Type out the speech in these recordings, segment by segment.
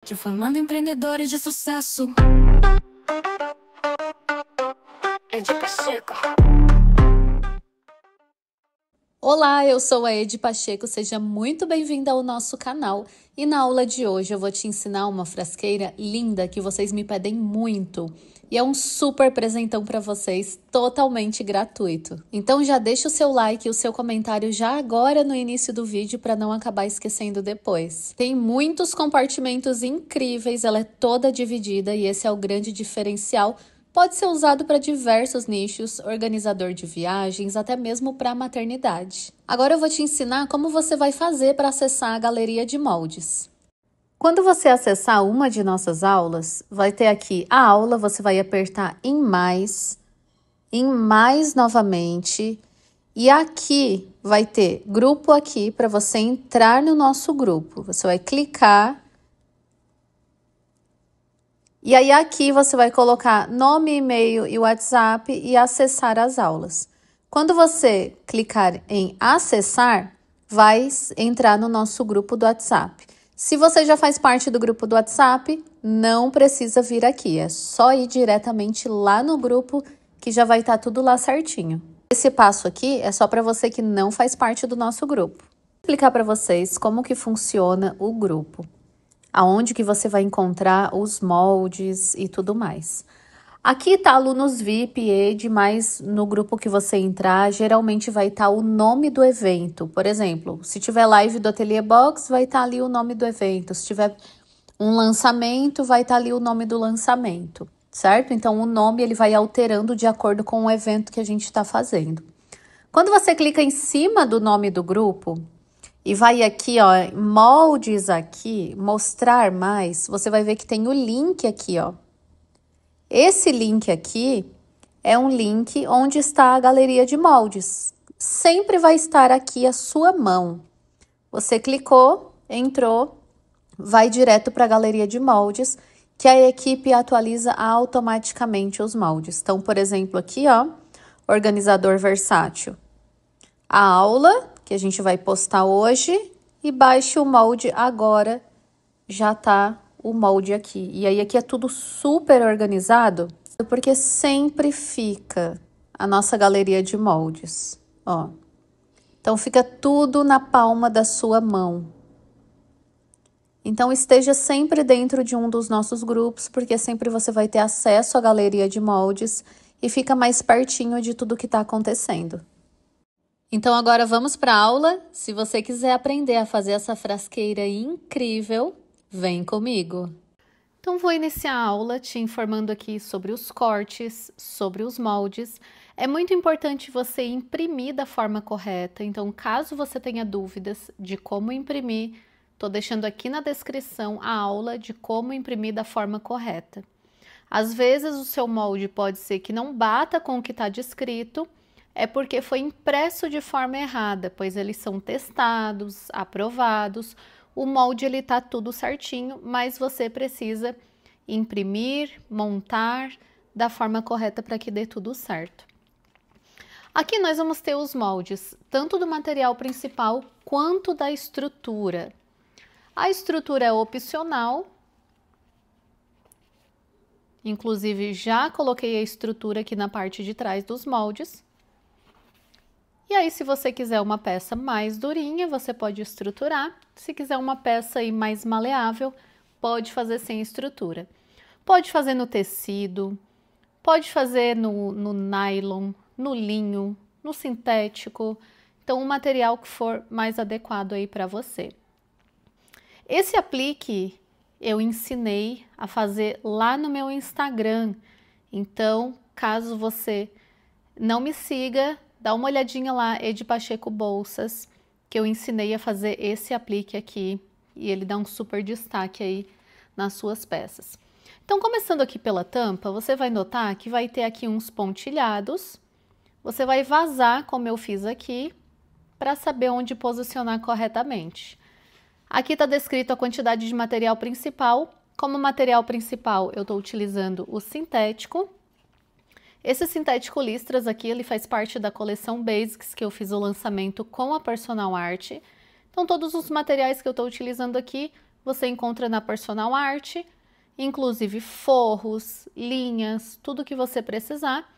Te formando empreendedores de sucesso. Ed Pacheco. Olá, eu sou a Ed Pacheco, seja muito bem-vinda ao nosso canal. E na aula de hoje eu vou te ensinar uma frasqueira linda que vocês me pedem muito. E é um super presentão para vocês, totalmente gratuito. Então já deixa o seu like e o seu comentário já agora no início do vídeo para não acabar esquecendo depois. Tem muitos compartimentos incríveis, ela é toda dividida e esse é o grande diferencial. Pode ser usado para diversos nichos, organizador de viagens, até mesmo para maternidade. Agora eu vou te ensinar como você vai fazer para acessar a galeria de moldes. Quando você acessar uma de nossas aulas, vai ter aqui a aula, você vai apertar em mais novamente, e aqui vai ter grupo aqui para você entrar no nosso grupo. Você vai clicar. E aí aqui você vai colocar nome, e-mail e WhatsApp e acessar as aulas. Quando você clicar em acessar, vai entrar no nosso grupo do WhatsApp. Se você já faz parte do grupo do WhatsApp, não precisa vir aqui, é só ir diretamente lá no grupo que já vai estar tudo lá certinho. Esse passo aqui é só para você que não faz parte do nosso grupo. Vou explicar para vocês como que funciona o grupo. Aonde que você vai encontrar os moldes e tudo mais. Aqui tá alunos VIP, ED, mas no grupo que você entrar, geralmente vai estar o nome do evento. Por exemplo, se tiver live do Ateliê Box, vai estar ali o nome do evento. Se tiver um lançamento, vai estar ali o nome do lançamento, certo? Então, o nome ele vai alterando de acordo com o evento que a gente está fazendo. Quando você clica em cima do nome do grupo, e vai aqui, ó, moldes aqui, mostrar mais, você vai ver que tem o link aqui, ó. Esse link aqui é um link onde está a galeria de moldes. Sempre vai estar aqui a sua mão. Você clicou, entrou, vai direto para a galeria de moldes, que a equipe atualiza automaticamente os moldes. Então, por exemplo, aqui, ó, organizador versátil. A aula que a gente vai postar hoje e baixe o molde agora, já tá o molde aqui. E aí aqui é tudo super organizado, porque sempre fica a nossa galeria de moldes, ó. Então fica tudo na palma da sua mão. Então esteja sempre dentro de um dos nossos grupos, porque sempre você vai ter acesso à galeria de moldes e fica mais pertinho de tudo que está acontecendo. Então agora vamos para a aula. Se você quiser aprender a fazer essa frasqueira incrível, vem comigo. Então vou iniciar a aula te informando aqui sobre os cortes, sobre os moldes. É muito importante você imprimir da forma correta, então caso você tenha dúvidas de como imprimir, estou deixando aqui na descrição a aula de como imprimir da forma correta. Às vezes o seu molde pode ser que não bata com o que está descrito, é porque foi impresso de forma errada, pois eles são testados, aprovados, o molde ele tá tudo certinho, mas você precisa imprimir, montar da forma correta para que dê tudo certo. Aqui nós vamos ter os moldes, tanto do material principal quanto da estrutura. A estrutura é opcional, inclusive já coloquei a estrutura aqui na parte de trás dos moldes. E aí, se você quiser uma peça mais durinha, você pode estruturar. Se quiser uma peça aí mais maleável, pode fazer sem estrutura. Pode fazer no tecido, pode fazer no nylon, no linho, no sintético. Então, o material que for mais adequado aí para você. Esse aplique eu ensinei a fazer lá no meu Instagram. Então, caso você não me siga, dá uma olhadinha lá, Ed Pacheco Bolsas, que eu ensinei a fazer esse aplique aqui e ele dá um super destaque aí nas suas peças. Então, começando aqui pela tampa, você vai notar que vai ter aqui uns pontilhados. Você vai vazar, como eu fiz aqui, para saber onde posicionar corretamente. Aqui está descrito a quantidade de material principal. Como material principal, eu estou utilizando o sintético. Esse sintético listras aqui, ele faz parte da coleção Basics, que eu fiz o lançamento com a Personal Art. Então, todos os materiais que eu estou utilizando aqui você encontra na Personal Art, inclusive forros, linhas, tudo que você precisar.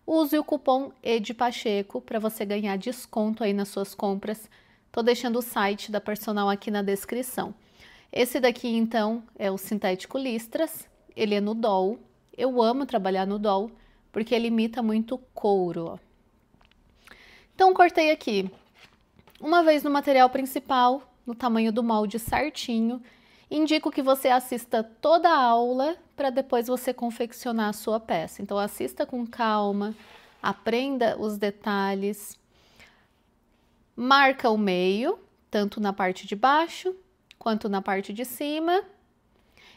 Use o cupom EDPACHECO para você ganhar desconto aí nas suas compras. Tô deixando o site da Personal aqui na descrição. Esse daqui, então, é o sintético listras, ele é no doll. Eu amo trabalhar no doll, porque ele imita muito couro, ó. Então, cortei aqui, uma vez no material principal, no tamanho do molde certinho. Indico que você assista toda a aula para depois você confeccionar a sua peça. Então, assista com calma, aprenda os detalhes, marca o meio, tanto na parte de baixo quanto na parte de cima,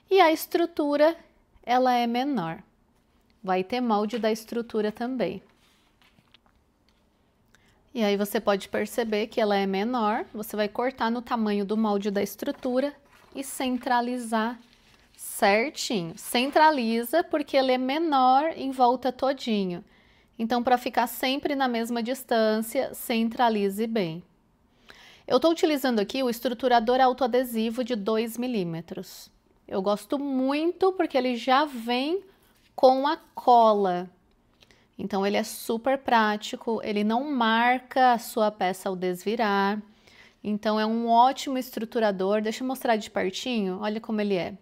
e a estrutura, ela é menor. Vai ter molde da estrutura também. E aí você pode perceber que ela é menor, você vai cortar no tamanho do molde da estrutura e centralizar certinho. Centraliza porque ele é menor em volta todinho. Então, para ficar sempre na mesma distância, centralize bem. Eu estou utilizando aqui o estruturador autoadesivo de 2 milímetros. Eu gosto muito porque ele já vem com a cola. Então, ele é super prático, ele não marca a sua peça ao desvirar. Então, é um ótimo estruturador. Deixa eu mostrar de pertinho, olha como ele é.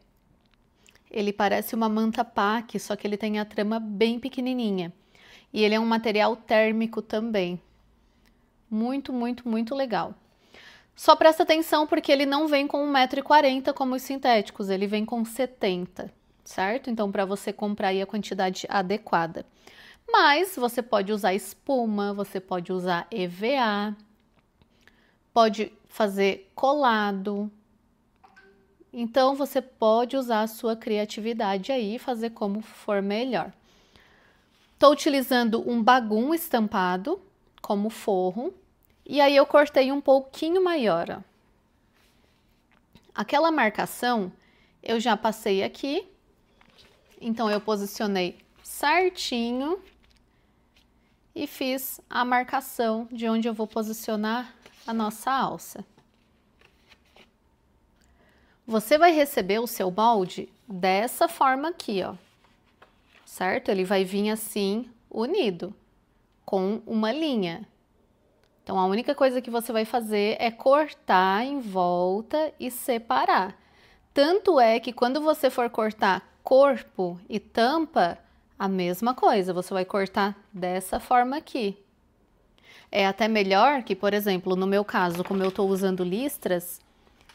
Ele parece uma manta pack, só que ele tem a trama bem pequenininha. E ele é um material térmico também. Muito, muito, muito legal. Só presta atenção porque ele não vem com 1,40 m como os sintéticos, ele vem com 70, certo? Então, para você comprar aí a quantidade adequada. Mas você pode usar espuma, você pode usar EVA, pode fazer colado. Então, você pode usar a sua criatividade aí e fazer como for melhor. Estou utilizando um bagum estampado como forro. E aí eu cortei um pouquinho maior, ó. Aquela marcação eu já passei aqui. Então, eu posicionei certinho e fiz a marcação de onde eu vou posicionar a nossa alça. Você vai receber o seu molde dessa forma aqui, ó. Certo? Ele vai vir assim, unido, com uma linha. Então, a única coisa que você vai fazer é cortar em volta e separar. Tanto é que quando você for cortar corpo e tampa, a mesma coisa, você vai cortar dessa forma aqui. É até melhor que, por exemplo, no meu caso, como eu estou usando listras,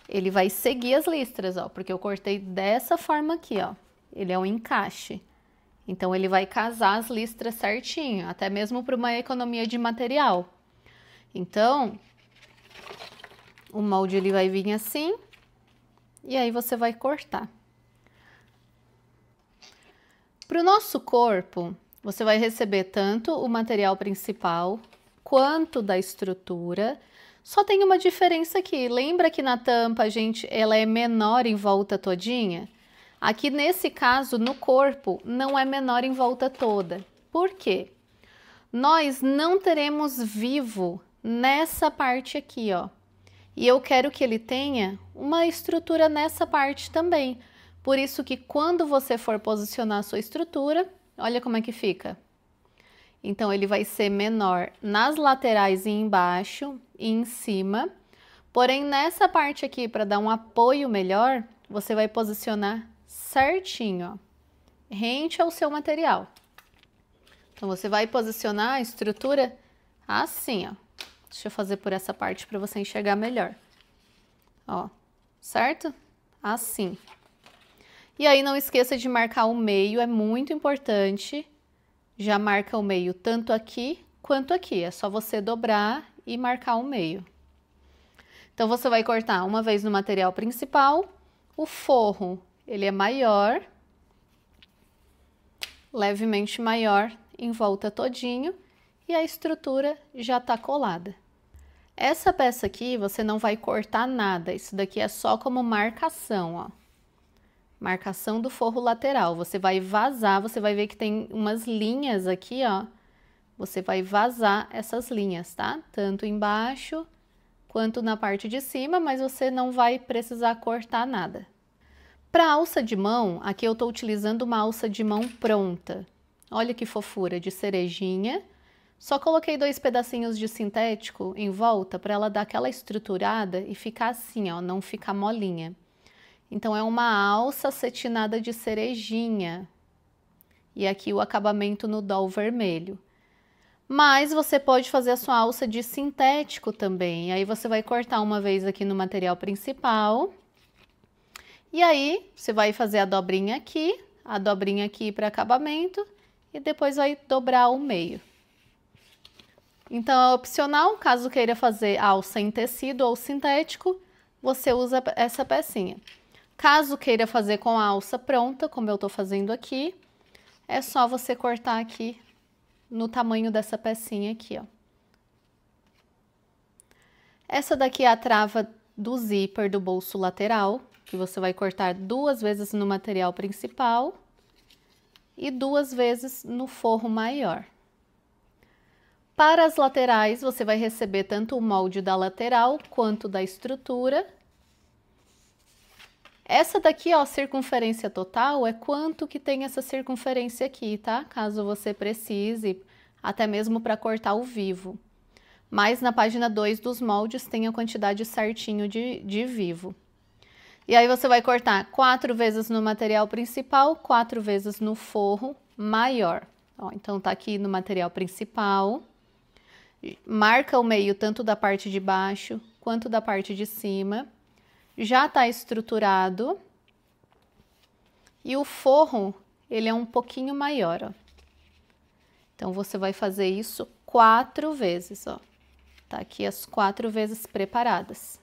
ele vai seguir as listras, ó, porque eu cortei dessa forma aqui, ó. Ele é um encaixe. Então, ele vai casar as listras certinho, até mesmo para uma economia de material. Então, o molde ele vai vir assim, e aí você vai cortar. Para o nosso corpo, você vai receber tanto o material principal, quanto da estrutura. Só tem uma diferença aqui, lembra que na tampa, ela é menor em volta todinha? Aqui nesse caso, no corpo, não é menor em volta toda. Por quê? Nós não teremos vivo nessa parte aqui, ó. E eu quero que ele tenha uma estrutura nessa parte também. Por isso que quando você for posicionar a sua estrutura, olha como é que fica. Então, ele vai ser menor nas laterais e embaixo e em cima. Porém, nessa parte aqui, para dar um apoio melhor, você vai posicionar certinho, ó, rente ao seu material. Então, você vai posicionar a estrutura assim, ó. Deixa eu fazer por essa parte para você enxergar melhor. Ó, certo? Assim. E aí, não esqueça de marcar o meio, é muito importante. Já marca o meio tanto aqui quanto aqui. É só você dobrar e marcar o meio. Então, você vai cortar uma vez no material principal. O forro, ele é maior. Levemente maior em volta todinho. E a estrutura já tá colada. Essa peça aqui, você não vai cortar nada. Isso daqui é só como marcação, ó. Marcação do forro lateral. Você vai vazar, você vai ver que tem umas linhas aqui, ó. Você vai vazar essas linhas, tá? Tanto embaixo quanto na parte de cima, mas você não vai precisar cortar nada. Para alça de mão, aqui eu estou utilizando uma alça de mão pronta. Olha que fofura, de cerejinha. Só coloquei 2 pedacinhos de sintético em volta para ela dar aquela estruturada e ficar assim, ó, não ficar molinha. Então é uma alça cetinada de cerejinha. E aqui o acabamento no doll vermelho. Mas você pode fazer a sua alça de sintético também. Aí você vai cortar uma vez aqui no material principal. E aí você vai fazer a dobrinha aqui para acabamento e depois vai dobrar o meio. Então é opcional, caso queira fazer alça em tecido ou sintético, você usa essa pecinha. Caso queira fazer com a alça pronta, como eu tô fazendo aqui, é só você cortar aqui no tamanho dessa pecinha aqui, ó. Essa daqui é a trava do zíper do bolso lateral, que você vai cortar 2 vezes no material principal e 2 vezes no forro maior. Para as laterais, você vai receber tanto o molde da lateral quanto da estrutura. Essa daqui, ó, circunferência total, é quanto que tem essa circunferência aqui, tá? Caso você precise, até mesmo para cortar o vivo. Mas na página 2 dos moldes tem a quantidade certinho de vivo. E aí você vai cortar 4 vezes no material principal, 4 vezes no forro maior. Ó, então tá aqui no material principal. Marca o meio tanto da parte de baixo quanto da parte de cima. Já tá estruturado. E o forro, ele é um pouquinho maior, ó. Então você vai fazer isso 4 vezes, ó. Tá aqui as 4 vezes preparadas.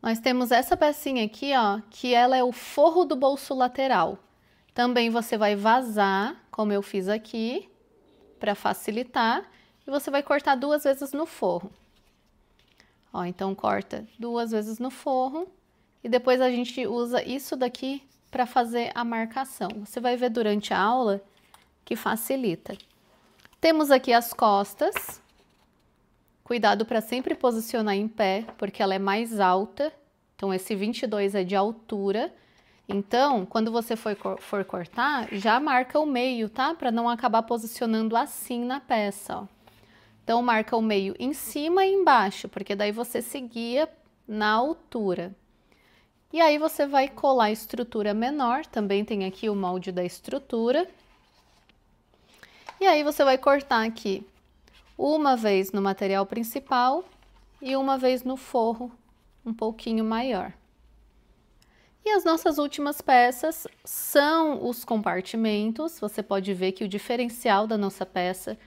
Nós temos essa pecinha aqui, ó, que ela é o forro do bolso lateral. Também você vai vazar, como eu fiz aqui, para facilitar. E você vai cortar 2 vezes no forro. Ó, então corta 2 vezes no forro. E depois a gente usa isso daqui para fazer a marcação. Você vai ver durante a aula que facilita. Temos aqui as costas. Cuidado para sempre posicionar em pé, porque ela é mais alta. Então, esse 22 é de altura. Então, quando você for cortar, já marca o meio, tá? Para não acabar posicionando assim na peça, ó. Então, marca o meio em cima e embaixo, porque daí você se guia na altura. E aí, você vai colar a estrutura menor. Também tem aqui o molde da estrutura. E aí, você vai cortar aqui uma vez no material principal e uma vez no forro, um pouquinho maior. E as nossas últimas peças são os compartimentos. Você pode ver que o diferencial da nossa peça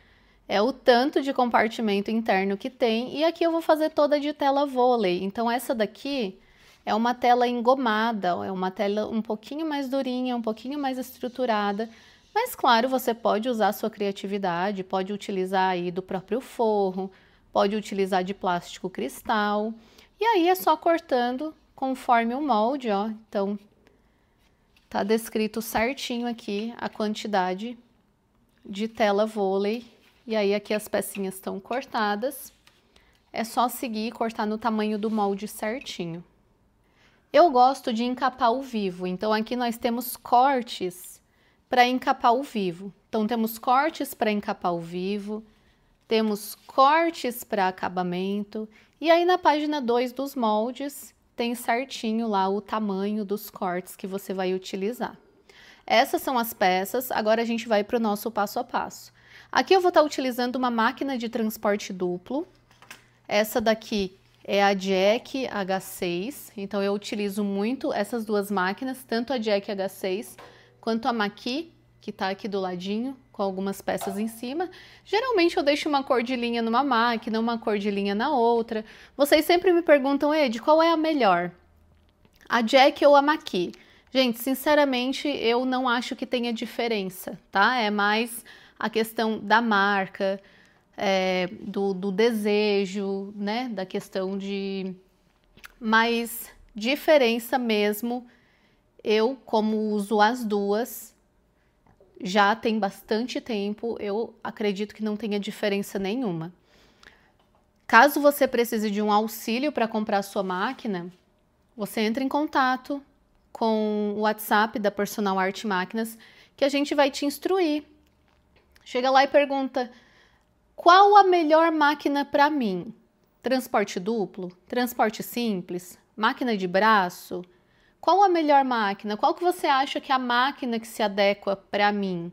é o tanto de compartimento interno que tem. E aqui eu vou fazer toda de tela vôlei. Então, essa daqui é uma tela engomada, é uma tela um pouquinho mais durinha, um pouquinho mais estruturada. Mas, claro, você pode usar a sua criatividade, pode utilizar aí do próprio forro, pode utilizar de plástico cristal. E aí é só cortando conforme o molde, ó. Então, tá descrito certinho aqui a quantidade de tela vôlei. E aí aqui as pecinhas estão cortadas. É só seguir e cortar no tamanho do molde certinho. Eu gosto de encapar o vivo, então aqui nós temos cortes para encapar o vivo. Então, temos cortes para encapar o vivo, temos cortes para acabamento, e aí na página 2 dos moldes tem certinho lá o tamanho dos cortes que você vai utilizar. Essas são as peças, agora a gente vai para o nosso passo a passo. Aqui eu vou estar utilizando uma máquina de transporte duplo. Essa daqui é a Jack H6, então eu utilizo muito essas duas máquinas, tanto a Jack H6 quanto a Maqui, que tá aqui do ladinho, com algumas peças em cima. Geralmente eu deixo uma cor de linha numa máquina, uma cor de linha na outra. Vocês sempre me perguntam, Ed, qual é a melhor? A Jack ou a Maqui? Gente, sinceramente, eu não acho que tenha diferença, tá? É mais a questão da marca, do desejo, né? Da questão de mais diferença mesmo. Eu, como uso as duas, já tem bastante tempo, eu acredito que não tenha diferença nenhuma. Caso você precise de um auxílio para comprar a sua máquina, você entra em contato com o WhatsApp da Personal Art Máquinas, que a gente vai te instruir. Chega lá e pergunta: qual a melhor máquina para mim? Transporte duplo? Transporte simples? Máquina de braço? Qual a melhor máquina? Qual que você acha que é a máquina que se adequa para mim?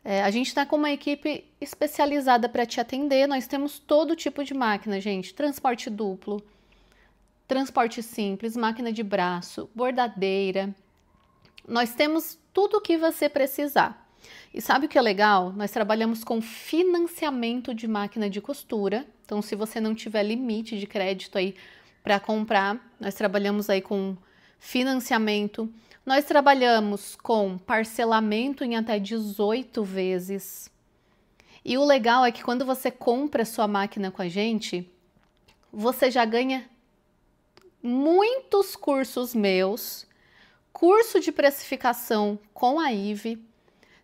A gente está com uma equipe especializada para te atender. Nós temos todo tipo de máquina, gente. Transporte duplo, transporte simples, máquina de braço, bordadeira. Nós temos tudo o que você precisar. E sabe o que é legal? Nós trabalhamos com financiamento de máquina de costura. Então, se você não tiver limite de crédito aí para comprar, nós trabalhamos aí com financiamento. Nós trabalhamos com parcelamento em até 18 vezes. E o legal é que quando você compra sua máquina com a gente, você já ganha muitos cursos meus, curso de precificação com a Ive,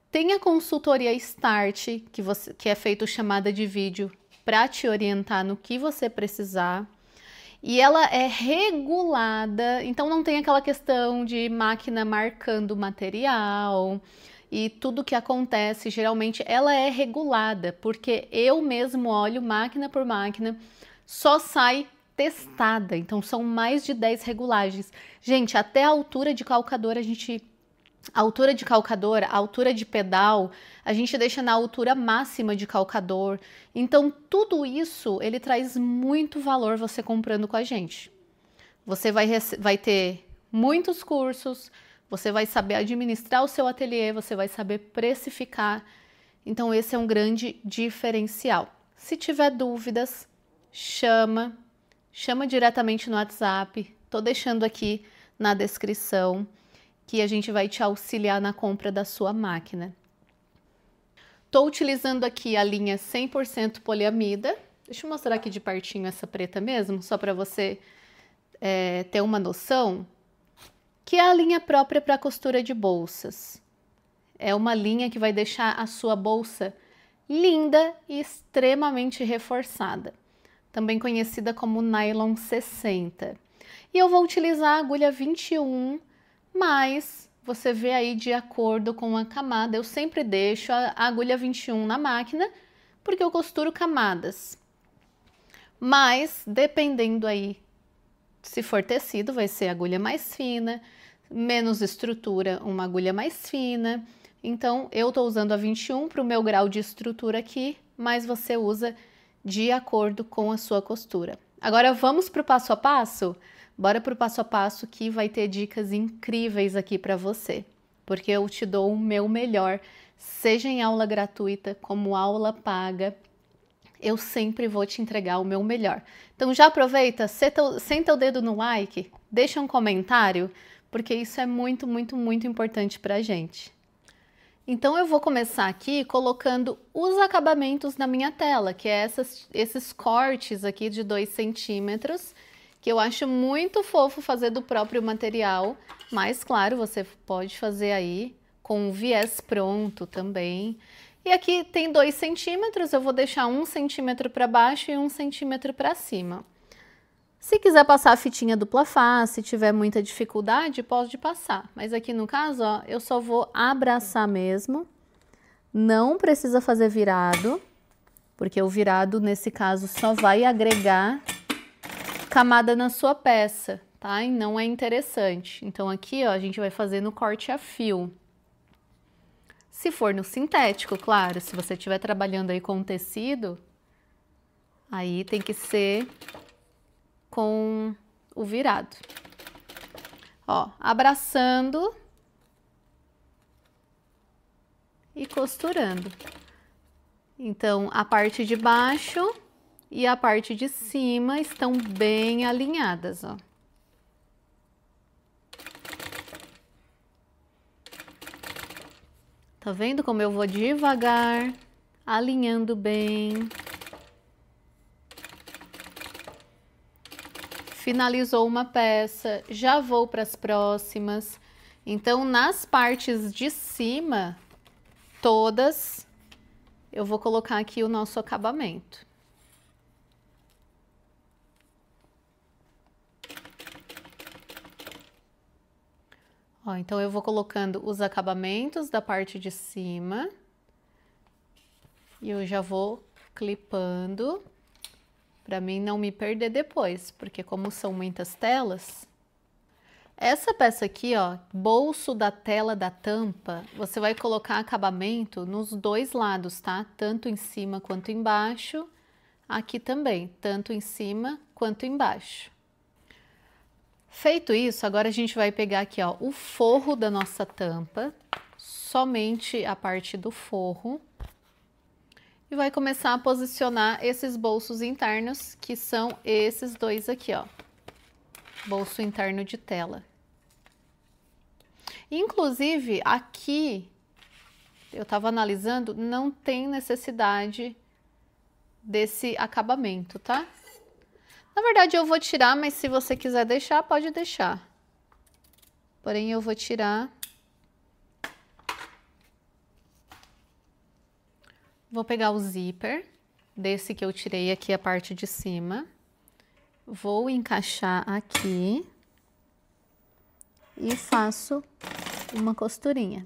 tem a consultoria Start, que é feito chamada de vídeo para te orientar no que você precisar. E ela é regulada, então não tem aquela questão de máquina marcando material e tudo que acontece. Geralmente ela é regulada, porque eu mesmo olho máquina por máquina, só sai testada. Então são mais de 10 regulagens. Gente, até a altura de calcadora a altura de pedal, a gente deixa na altura máxima de calcador. Então, tudo isso, ele traz muito valor você comprando com a gente. Você vai ter muitos cursos, você vai saber administrar o seu ateliê, você vai saber precificar. Então, esse é um grande diferencial. Se tiver dúvidas, chama diretamente no WhatsApp. Tô deixando aqui na descrição, que a gente vai te auxiliar na compra da sua máquina. Estou utilizando aqui a linha 100% poliamida. Deixa eu mostrar aqui de pertinho essa preta mesmo, só para você ter uma noção, que é a linha própria para costura de bolsas. É uma linha que vai deixar a sua bolsa linda e extremamente reforçada, também conhecida como nylon 60. E eu vou utilizar a agulha 21, mas você vê aí de acordo com a camada. Eu sempre deixo a agulha 21 na máquina, porque eu costuro camadas. Mas, dependendo aí, se for tecido, vai ser agulha mais fina, menos estrutura, uma agulha mais fina. Então, eu tô usando a 21 para o meu grau de estrutura aqui, mas você usa de acordo com a sua costura. Agora, vamos para o passo a passo? Bora para o passo a passo, que vai ter dicas incríveis aqui para você, porque eu te dou o meu melhor, seja em aula gratuita como aula paga, eu sempre vou te entregar o meu melhor. Então já aproveita, senta o dedo no like, deixa um comentário, porque isso é muito, muito, muito importante para a gente. Então eu vou começar aqui colocando os acabamentos na minha tela, que é esses cortes aqui de 2 centímetros, que eu acho muito fofo fazer do próprio material, mas claro, você pode fazer aí com o viés pronto também. E aqui tem 2 centímetros, eu vou deixar 1 centímetro para baixo e 1 centímetro para cima. Se quiser passar a fitinha dupla face, se tiver muita dificuldade, pode passar. Mas aqui no caso, ó, eu só vou abraçar mesmo, não precisa fazer virado, porque o virado nesse caso só vai agregar camada na sua peça, tá? E não é interessante. Então aqui, ó, a gente vai fazer no corte a fio. Se for no sintético, claro, se você estiver trabalhando aí com tecido, aí tem que ser com o virado. Ó, abraçando e costurando. Então, a parte de baixo e a parte de cima estão bem alinhadas, ó. Tá vendo como eu vou devagar, alinhando bem. Finalizou uma peça, já vou para as próximas. Então, nas partes de cima, todas, eu vou colocar aqui o nosso acabamento. Ó, então eu vou colocando os acabamentos da parte de cima. E eu já vou clipando para mim não me perder depois, porque como são muitas telas, essa peça aqui, ó, bolso da tela da tampa, você vai colocar acabamento nos dois lados, tá? Tanto em cima quanto embaixo, aqui também, tanto em cima quanto embaixo. Feito isso, agora a gente vai pegar aqui, ó, o forro da nossa tampa, somente a parte do forro. E vai começar a posicionar esses bolsos internos, que são esses dois aqui, ó. Bolso interno de tela. Inclusive, aqui, eu tava analisando, não tem necessidade desse acabamento, tá? Na verdade, eu vou tirar, mas se você quiser deixar, pode deixar. Porém, eu vou tirar. Vou pegar o zíper, desse que eu tirei aqui a parte de cima, vou encaixar aqui e faço uma costurinha.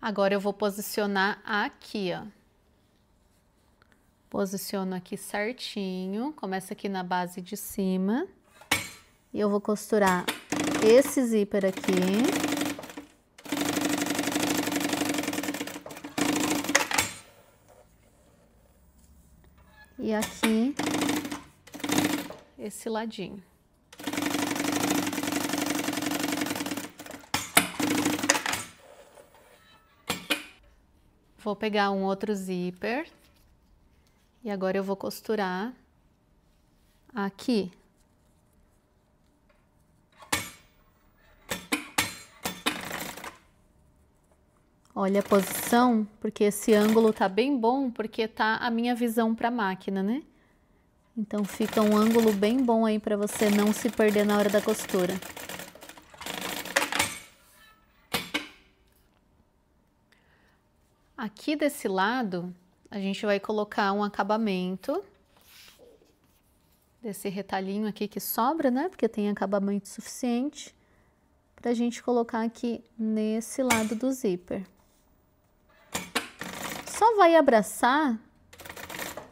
Agora eu vou posicionar aqui, ó. Posiciono aqui certinho, começa aqui na base de cima. E eu vou costurar esse zíper aqui. E aqui, esse ladinho. Vou pegar um outro zíper. E agora eu vou costurar aqui. Olha a posição, porque esse ângulo tá bem bom, porque tá a minha visão para a máquina, né? Então fica um ângulo bem bom aí para você não se perder na hora da costura. Aqui desse lado, a gente vai colocar um acabamento desse retalhinho aqui que sobra, né? Porque tem acabamento suficiente pra gente colocar aqui nesse lado do zíper. Só vai abraçar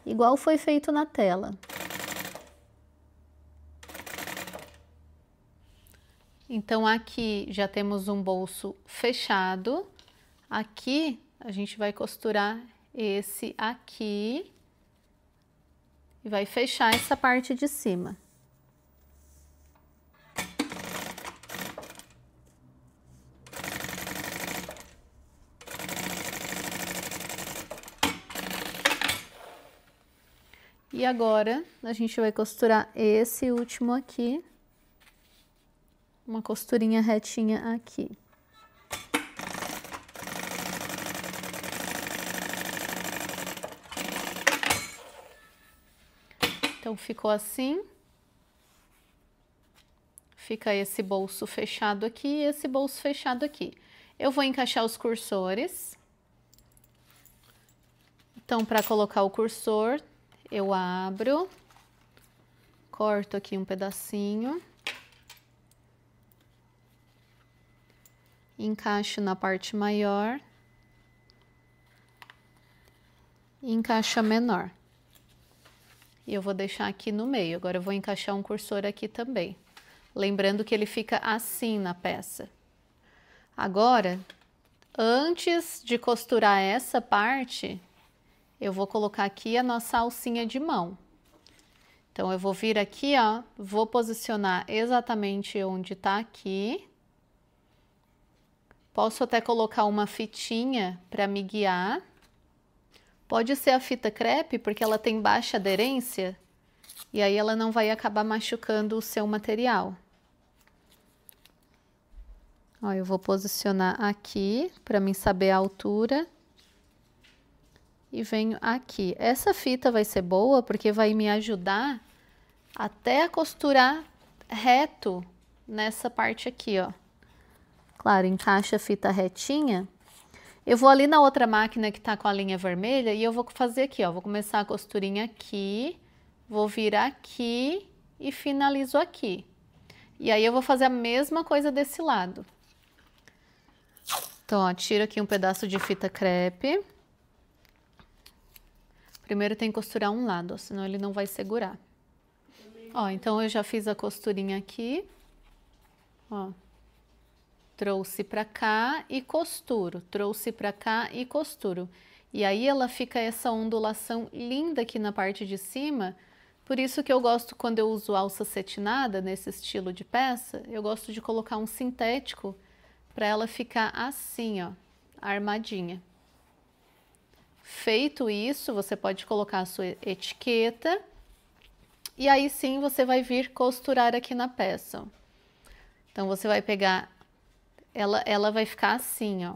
igual foi feito na tela. Então aqui já temos um bolso fechado. Aqui a gente vai costurar esse aqui e vai fechar essa parte de cima. E agora a gente vai costurar esse último aqui, uma costurinha retinha aqui. Então, ficou assim. Fica esse bolso fechado aqui e esse bolso fechado aqui. Eu vou encaixar os cursores. Então, para colocar o cursor, eu abro, corto aqui um pedacinho, encaixo na parte maior e encaixo a menor. E eu vou deixar aqui no meio. Agora eu vou encaixar um cursor aqui também. Lembrando que ele fica assim na peça. Agora, antes de costurar essa parte, eu vou colocar aqui a nossa alcinha de mão. Então, eu vou vir aqui, ó, vou posicionar exatamente onde tá aqui. Posso até colocar uma fitinha para me guiar. Pode ser a fita crepe, porque ela tem baixa aderência, e aí ela não vai acabar machucando o seu material. Ó, eu vou posicionar aqui, para mim saber a altura. E venho aqui. Essa fita vai ser boa, porque vai me ajudar até a costurar reto nessa parte aqui, ó. Claro, encaixa a fita retinha. Eu vou ali na outra máquina que tá com a linha vermelha e eu vou fazer aqui, ó. Vou começar a costurinha aqui, vou virar aqui e finalizo aqui. E aí eu vou fazer a mesma coisa desse lado. Então, ó, tiro aqui um pedaço de fita crepe. Primeiro tem que costurar um lado, ó, senão ele não vai segurar. Ó, então eu já fiz a costurinha aqui. Ó. Trouxe pra cá e costuro. Trouxe pra cá e costuro. E aí ela fica essa ondulação linda aqui na parte de cima. Por isso que eu gosto, quando eu uso alça cetinada, nesse estilo de peça, eu gosto de colocar um sintético para ela ficar assim, ó, armadinha. Feito isso, você pode colocar a sua etiqueta e aí sim você vai vir costurar aqui na peça. Ó. Então você vai pegar, ela vai ficar assim, ó.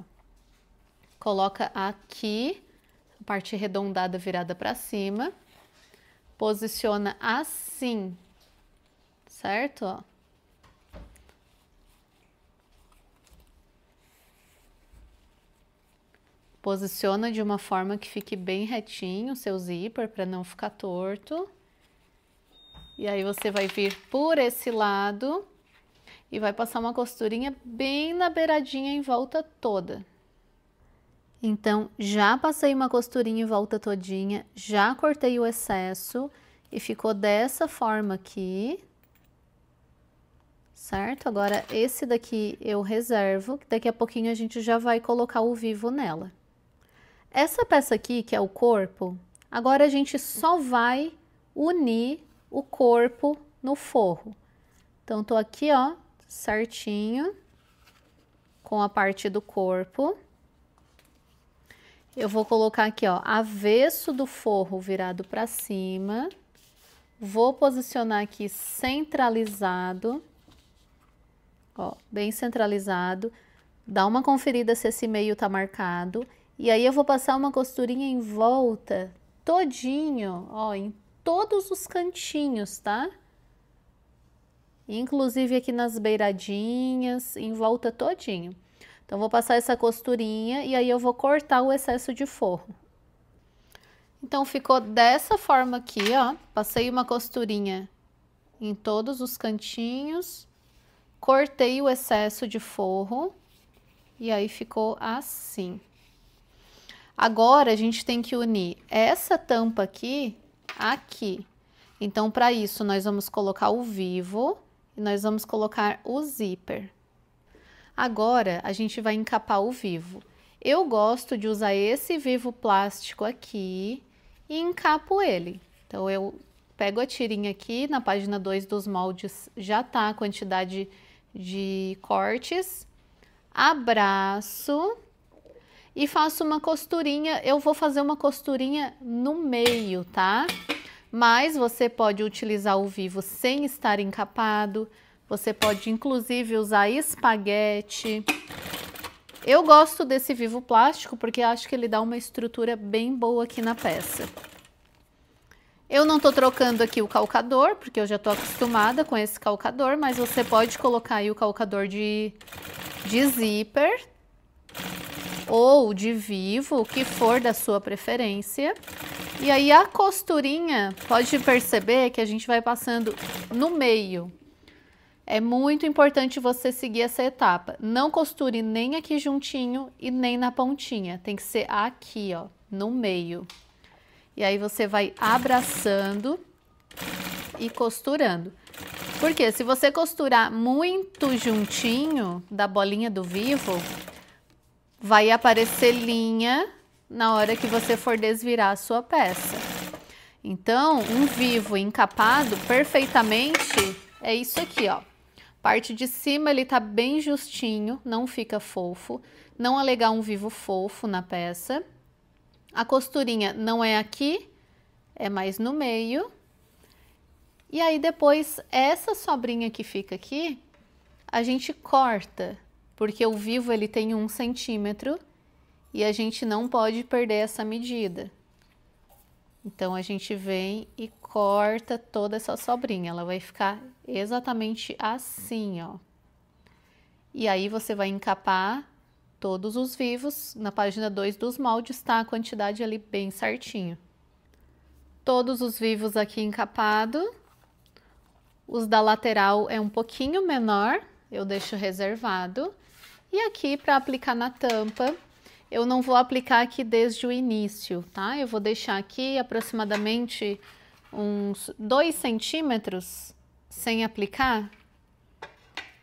Coloca aqui, a parte arredondada virada para cima. Posiciona assim, certo? Ó. Posiciona de uma forma que fique bem retinho o seu zíper para não ficar torto. E aí você vai vir por esse lado e vai passar uma costurinha bem na beiradinha em volta toda. Então, já passei uma costurinha em volta todinha, já cortei o excesso e ficou dessa forma aqui, certo? Agora, esse daqui eu reservo, que daqui a pouquinho a gente já vai colocar o vivo nela. Essa peça aqui, que é o corpo, agora a gente só vai unir o corpo no forro. Então, tô aqui, ó, certinho, com a parte do corpo. Eu vou colocar aqui, ó, avesso do forro virado para cima. Vou posicionar aqui centralizado. Ó, bem centralizado. Dá uma conferida se esse meio tá marcado. E aí eu vou passar uma costurinha em volta, todinho, ó, em todos os cantinhos, tá? Inclusive aqui nas beiradinhas, em volta todinho. Então, vou passar essa costurinha e aí eu vou cortar o excesso de forro. Então, ficou dessa forma aqui, ó. Passei uma costurinha em todos os cantinhos, cortei o excesso de forro e aí ficou assim. Agora, a gente tem que unir essa tampa aqui, aqui. Então, para isso, nós vamos colocar o vivo e nós vamos colocar o zíper. Agora, a gente vai encapar o vivo. Eu gosto de usar esse vivo plástico aqui e encapo ele. Então, eu pego a tirinha aqui, na página 2 dos moldes já tá a quantidade de cortes, abraço e faço uma costurinha. Eu vou fazer uma costurinha no meio, tá? Mas você pode utilizar o vivo sem estar encapado. Você pode, inclusive, usar espaguete. Eu gosto desse vivo plástico porque acho que ele dá uma estrutura bem boa aqui na peça. Eu não tô trocando aqui o calcador, porque eu já tô acostumada com esse calcador, mas você pode colocar aí o calcador de zíper ou de vivo, o que for da sua preferência. E aí a costurinha, pode perceber que a gente vai passando no meio. É muito importante você seguir essa etapa. Não costure nem aqui juntinho e nem na pontinha. Tem que ser aqui, ó, no meio. E aí você vai abraçando e costurando. Porque se você costurar muito juntinho da bolinha do vivo, vai aparecer linha na hora que você for desvirar a sua peça. Então, um vivo encapado perfeitamente é isso aqui, ó. Parte de cima ele tá bem justinho, não fica fofo. Não alegar um vivo fofo na peça. A costurinha não é aqui, é mais no meio. E aí depois, essa sobrinha que fica aqui, a gente corta. Porque o vivo ele tem 1 centímetro e a gente não pode perder essa medida. Então, a gente vem e corta toda essa sobrinha. Ela vai ficar exatamente assim, ó. E aí, você vai encapar todos os vivos. Na página 2 dos moldes está a quantidade ali bem certinho. Todos os vivos aqui encapado. Os da lateral é um pouquinho menor, eu deixo reservado. E aqui para aplicar na tampa, eu não vou aplicar aqui desde o início, tá? Eu vou deixar aqui aproximadamente uns 2 centímetros sem aplicar.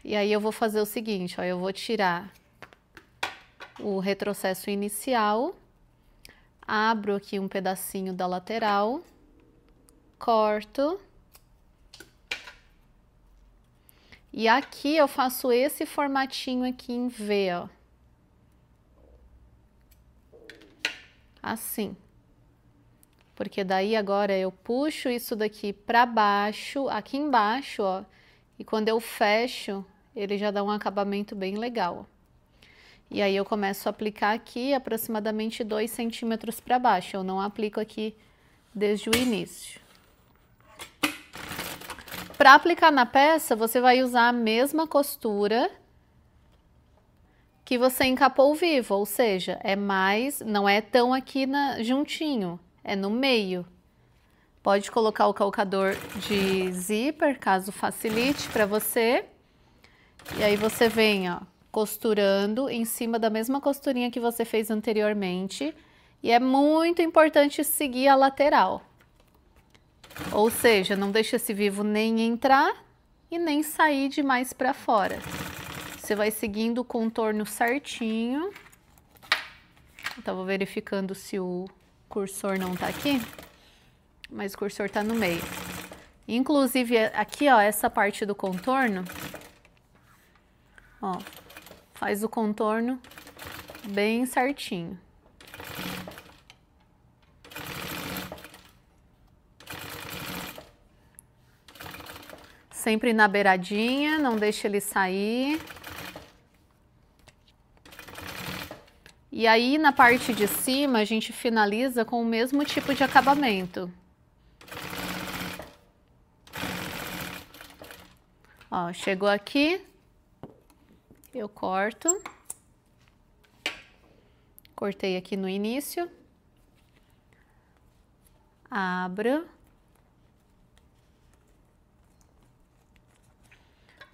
E aí eu vou fazer o seguinte, ó, eu vou tirar o retrocesso inicial, abro aqui um pedacinho da lateral, corto. E aqui eu faço esse formatinho aqui em V, ó. Assim. Porque daí agora eu puxo isso daqui para baixo, aqui embaixo, ó. E quando eu fecho, ele já dá um acabamento bem legal. E aí eu começo a aplicar aqui aproximadamente 2 centímetros para baixo. Eu não aplico aqui desde o início. Para aplicar na peça, você vai usar a mesma costura que você encapou o vivo, ou seja, não é tão aqui juntinho, é no meio. Pode colocar o calcador de zíper, caso facilite para você. E aí você vem, ó, costurando em cima da mesma costurinha que você fez anteriormente. E é muito importante seguir a lateral. Ou seja, não deixa esse vivo nem entrar e nem sair demais para fora. Você vai seguindo o contorno certinho. Eu tava verificando se o cursor não tá aqui, mas o cursor tá no meio. Inclusive aqui, ó, essa parte do contorno, ó, faz o contorno bem certinho. Sempre na beiradinha, não deixa ele sair. E aí, na parte de cima, a gente finaliza com o mesmo tipo de acabamento. Ó, chegou aqui, eu corto. Cortei aqui no início. Abro.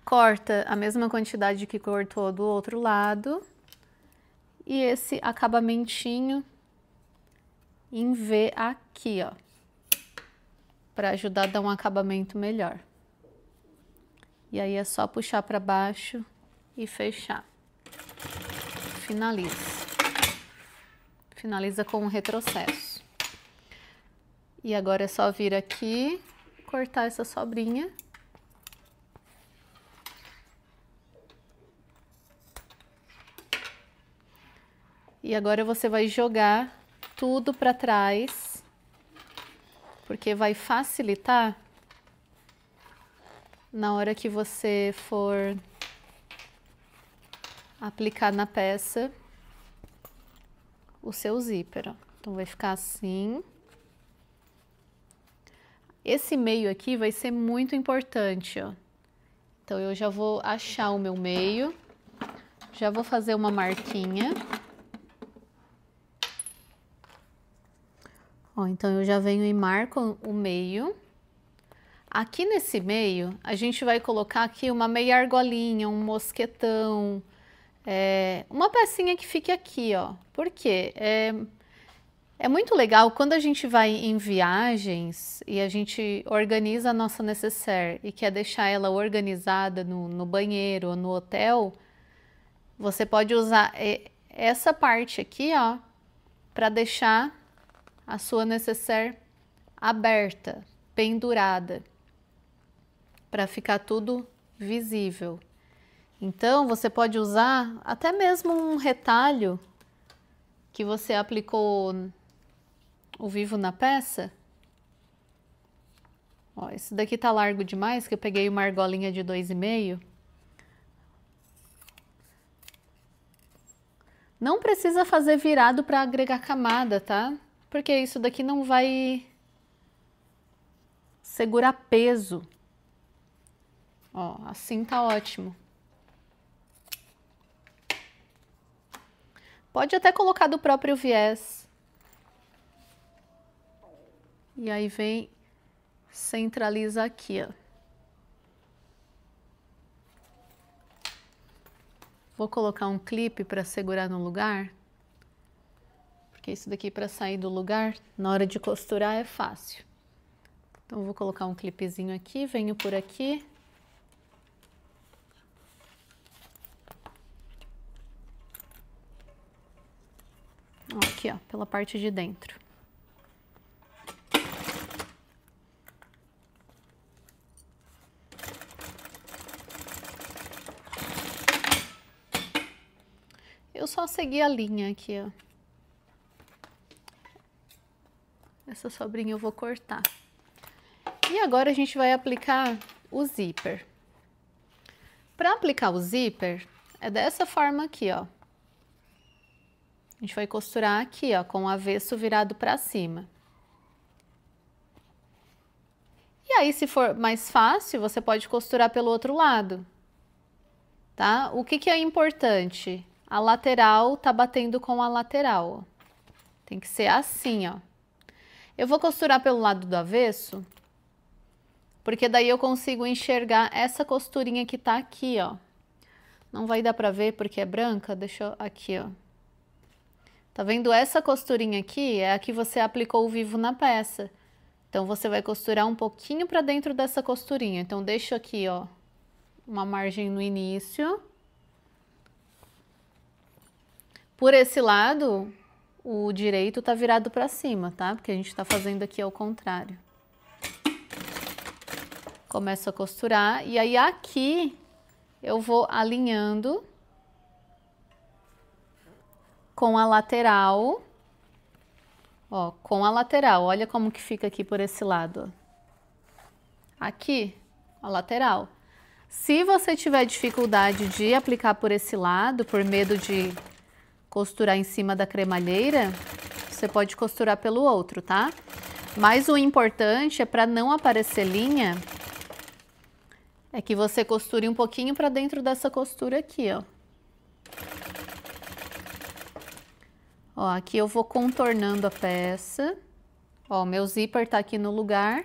Corta a mesma quantidade que cortou do outro lado. E esse acabamentinho em V aqui, ó. Para ajudar a dar um acabamento melhor. E aí é só puxar para baixo e fechar. Finaliza. Finaliza com um retrocesso. E agora é só vir aqui, cortar essa sobrinha. E agora você vai jogar tudo para trás, porque vai facilitar na hora que você for aplicar na peça o seu zíper, ó. Então vai ficar assim. Esse meio aqui vai ser muito importante, ó. Então eu já vou achar o meu meio, já vou fazer uma marquinha. Ó, então eu já venho e marco o meio. Aqui nesse meio, a gente vai colocar aqui uma meia argolinha, um mosquetão, uma pecinha que fique aqui, ó. Por quê? É muito legal quando a gente vai em viagens e a gente organiza a nossa necessaire e quer deixar ela organizada no banheiro ou no hotel, você pode usar essa parte aqui, ó, para deixar a sua necessaire aberta, pendurada, para ficar tudo visível. Então, você pode usar até mesmo um retalho que você aplicou o vivo na peça. Ó, esse daqui tá largo demais, que eu peguei uma argolinha de 2,5. Não precisa fazer virado para agregar camada, tá? Porque isso daqui não vai segurar peso. Ó, assim tá ótimo. Pode até colocar do próprio viés. E aí vem, centraliza aqui, ó. Vou colocar um clipe para segurar no lugar. Porque isso daqui para sair do lugar, na hora de costurar é fácil. Então vou colocar um clipezinho aqui, venho por aqui. Aqui, ó, pela parte de dentro. Eu só segui a linha aqui, ó. Essa sobrinha eu vou cortar. E agora a gente vai aplicar o zíper. Para aplicar o zíper, é dessa forma aqui, ó. A gente vai costurar aqui, ó, com o avesso virado para cima. E aí, se for mais fácil, você pode costurar pelo outro lado, tá? O que é importante? A lateral tá batendo com a lateral, ó. Tem que ser assim, ó. Eu vou costurar pelo lado do avesso, porque daí eu consigo enxergar essa costurinha que tá aqui, ó. Não vai dar pra ver porque é branca, deixa eu... aqui, ó. Tá vendo? Essa costurinha aqui é a que você aplicou o vivo na peça. Então, você vai costurar um pouquinho pra dentro dessa costurinha. Então, deixa aqui, ó, uma margem no início. Por esse lado, o direito tá virado pra cima, tá? Porque a gente tá fazendo aqui ao contrário. Começo a costurar e aí aqui eu vou alinhando com a lateral, ó, com a lateral. Olha como que fica aqui por esse lado, ó. Aqui, a lateral. Se você tiver dificuldade de aplicar por esse lado, por medo de costurar em cima da cremalheira, você pode costurar pelo outro, tá? Mas o importante é para não aparecer linha, é que você costure um pouquinho para dentro dessa costura aqui, ó. Ó, aqui eu vou contornando a peça. Ó, meu zíper tá aqui no lugar.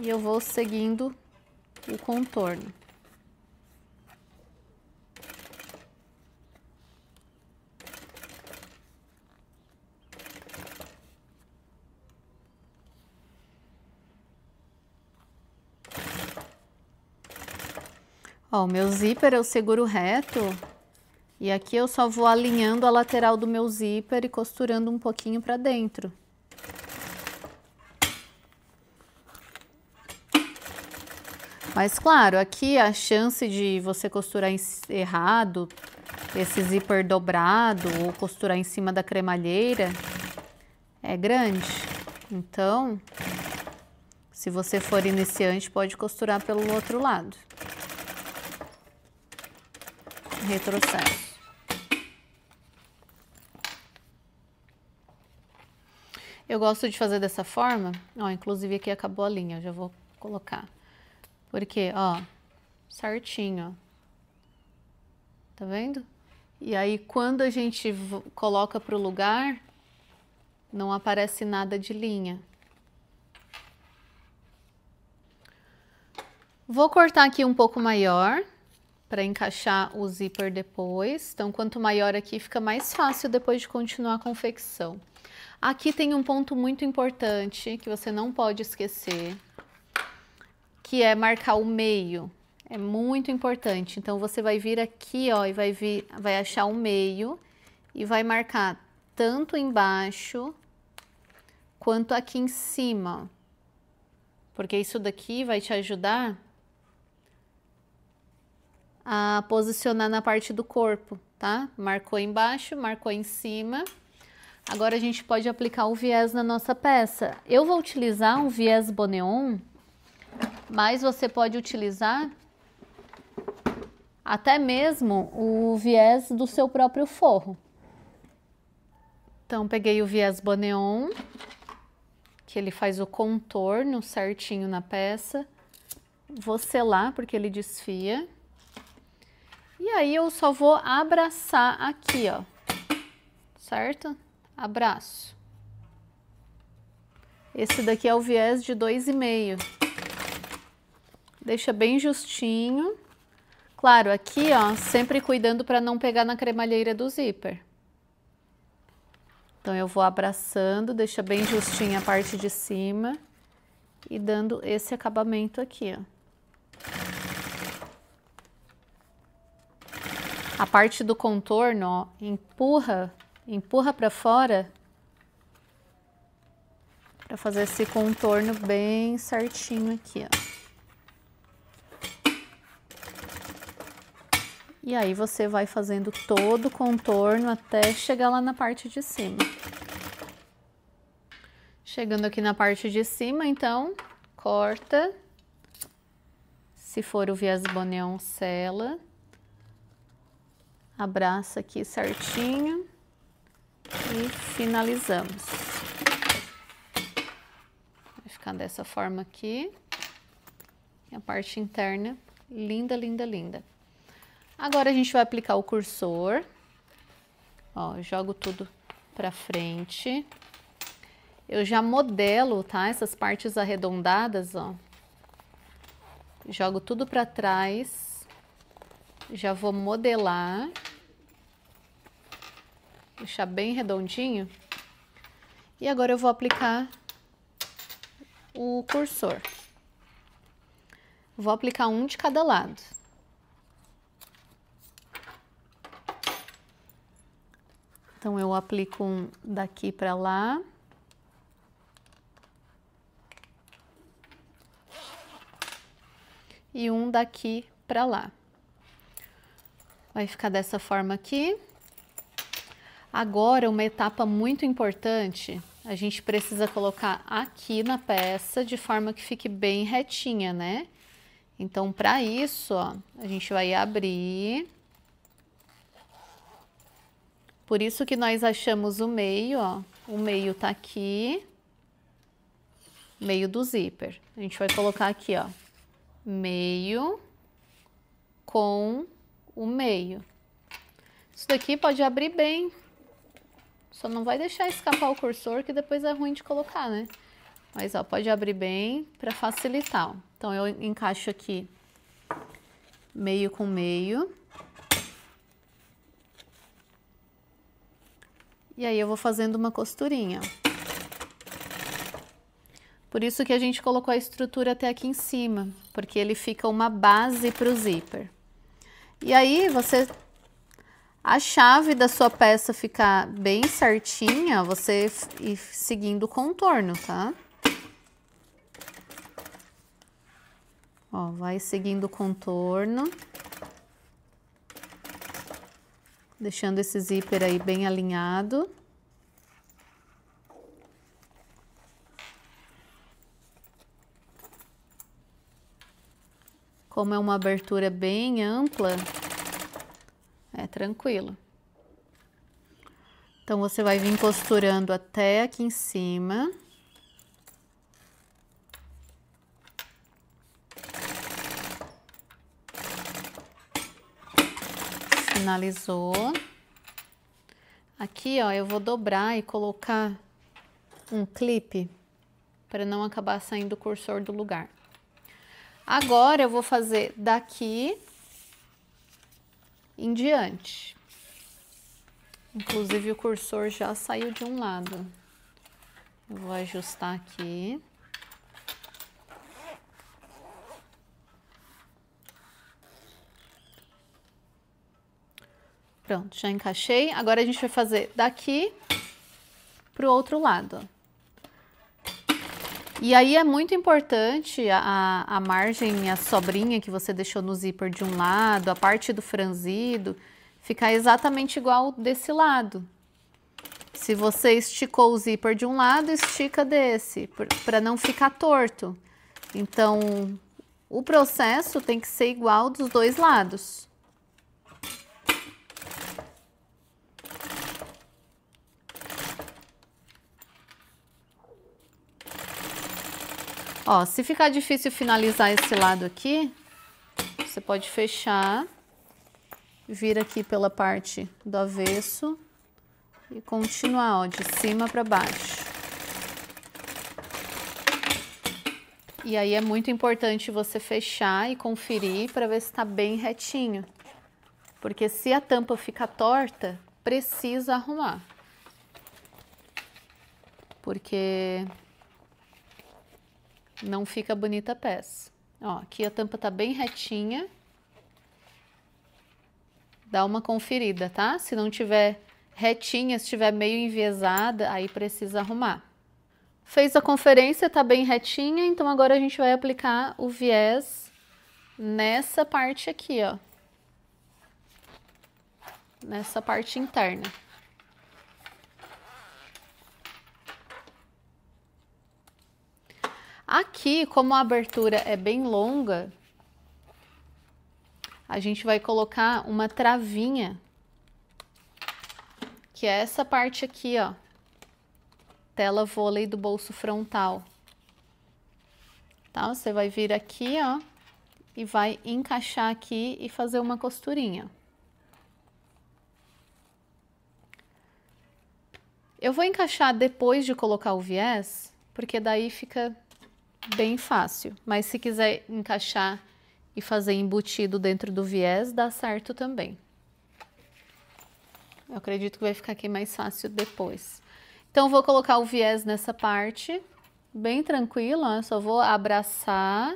E eu vou seguindo o contorno. Ó, o meu zíper eu seguro reto e aqui eu só vou alinhando a lateral do meu zíper e costurando um pouquinho para dentro. Mas claro, aqui a chance de você costurar errado, esse zíper dobrado ou costurar em cima da cremalheira é grande. Então, se você for iniciante, pode costurar pelo outro lado. Retrocesso. Eu gosto de fazer dessa forma, ó, inclusive aqui acabou a linha, eu já vou colocar. Porque, ó, certinho, ó. Tá vendo? E aí, quando a gente coloca pro lugar, não aparece nada de linha. Vou cortar aqui um pouco maior, para encaixar o zíper depois. Então, quanto maior aqui, fica mais fácil depois de continuar a confecção. Aqui tem um ponto muito importante que você não pode esquecer, que é marcar o meio. É muito importante. Então, você vai vir aqui, ó, e vai achar o meio e vai marcar tanto embaixo quanto aqui em cima. Porque isso daqui vai te ajudar a posicionar na parte do corpo, tá? Marcou embaixo, marcou em cima. Agora a gente pode aplicar o viés na nossa peça. Eu vou utilizar um viés Boneon, mas você pode utilizar até mesmo o viés do seu próprio forro. Então, peguei o viés Boneon, que ele faz o contorno certinho na peça. Vou selar, porque ele desfia. E aí, eu só vou abraçar aqui, ó. certo? Abraço. Esse daqui é o viés de 2,5. Deixa bem justinho. Claro, aqui, ó, sempre cuidando para não pegar na cremalheira do zíper. Então, eu vou abraçando, deixa bem justinha a parte de cima e dando esse acabamento aqui, ó. A parte do contorno, ó, empurra para fora para fazer esse contorno bem certinho aqui, ó. E aí você vai fazendo todo o contorno até chegar lá na parte de cima. Chegando aqui na parte de cima, então, corta. Se for o viés boneon, sela. Abraça aqui certinho e finalizamos. Vai ficar dessa forma aqui. E a parte interna, linda, linda, linda. Agora a gente vai aplicar o cursor. Ó, eu jogo tudo pra frente. Eu já modelo, tá? Essas partes arredondadas, ó. Jogo tudo pra trás. Já vou modelar. Deixar bem redondinho. E agora eu vou aplicar o cursor. Vou aplicar um de cada lado. Então, eu aplico um daqui para lá. E um daqui para lá. Vai ficar dessa forma aqui. Agora, uma etapa muito importante, a gente precisa colocar aqui na peça de forma que fique bem retinha, né? Então, para isso, ó, a gente vai abrir. Por isso que nós achamos o meio, ó. O meio tá aqui. Meio do zíper. A gente vai colocar aqui, ó. Meio com o meio. Isso daqui pode abrir bem. Só não vai deixar escapar o cursor, que depois é ruim de colocar, né? Mas, ó, pode abrir bem para facilitar, ó. Então, eu encaixo aqui meio com meio. E aí, eu vou fazendo uma costurinha. Por isso que a gente colocou a estrutura até aqui em cima, porque ele fica uma base para o zíper. E aí, a chave da sua peça ficar bem certinha, você ir seguindo o contorno, tá? Ó, vai seguindo o contorno. Deixando esse zíper aí bem alinhado. Como é uma abertura bem ampla, é tranquilo. Então, você vai vir costurando até aqui em cima. Finalizou. Aqui, ó, eu vou dobrar e colocar um clipe para não acabar saindo o cursor do lugar. Agora, eu vou fazer daqui em diante. Inclusive, o cursor já saiu de um lado. Eu vou ajustar aqui. Pronto, já encaixei. Agora, a gente vai fazer daqui pro outro lado. E aí, é muito importante a margem, a sobrinha que você deixou no zíper de um lado, a parte do franzido, ficar exatamente igual desse lado. Se você esticou o zíper de um lado, estica desse, para não ficar torto. Então, o processo tem que ser igual dos dois lados. Ó, se ficar difícil finalizar esse lado aqui, você pode fechar, vir aqui pela parte do avesso, E continuar, ó, de cima para baixo. E aí é muito importante você fechar e conferir para ver se está bem retinho. Porque se a tampa ficar torta, precisa arrumar. Porque não fica bonita a peça. Ó, aqui a tampa tá bem retinha. Dá uma conferida, tá? Se não tiver retinha, se estiver meio enviesada, aí precisa arrumar. Fez a conferência, tá bem retinha, então agora a gente vai aplicar o viés nessa parte aqui, ó. Nessa parte interna. Aqui, como a abertura é bem longa, a gente vai colocar uma travinha, que é essa parte aqui, ó. Tela vôlei do bolso frontal. Tá? Você vai vir aqui, ó, e vai encaixar aqui e fazer uma costurinha. Eu vou encaixar depois de colocar o viés, porque daí fica bem fácil. Mas se quiser encaixar e fazer embutido dentro do viés, dá certo também. Eu acredito que vai ficar aqui mais fácil depois. Então, vou colocar o viés nessa parte, bem tranquilo, ó, só vou abraçar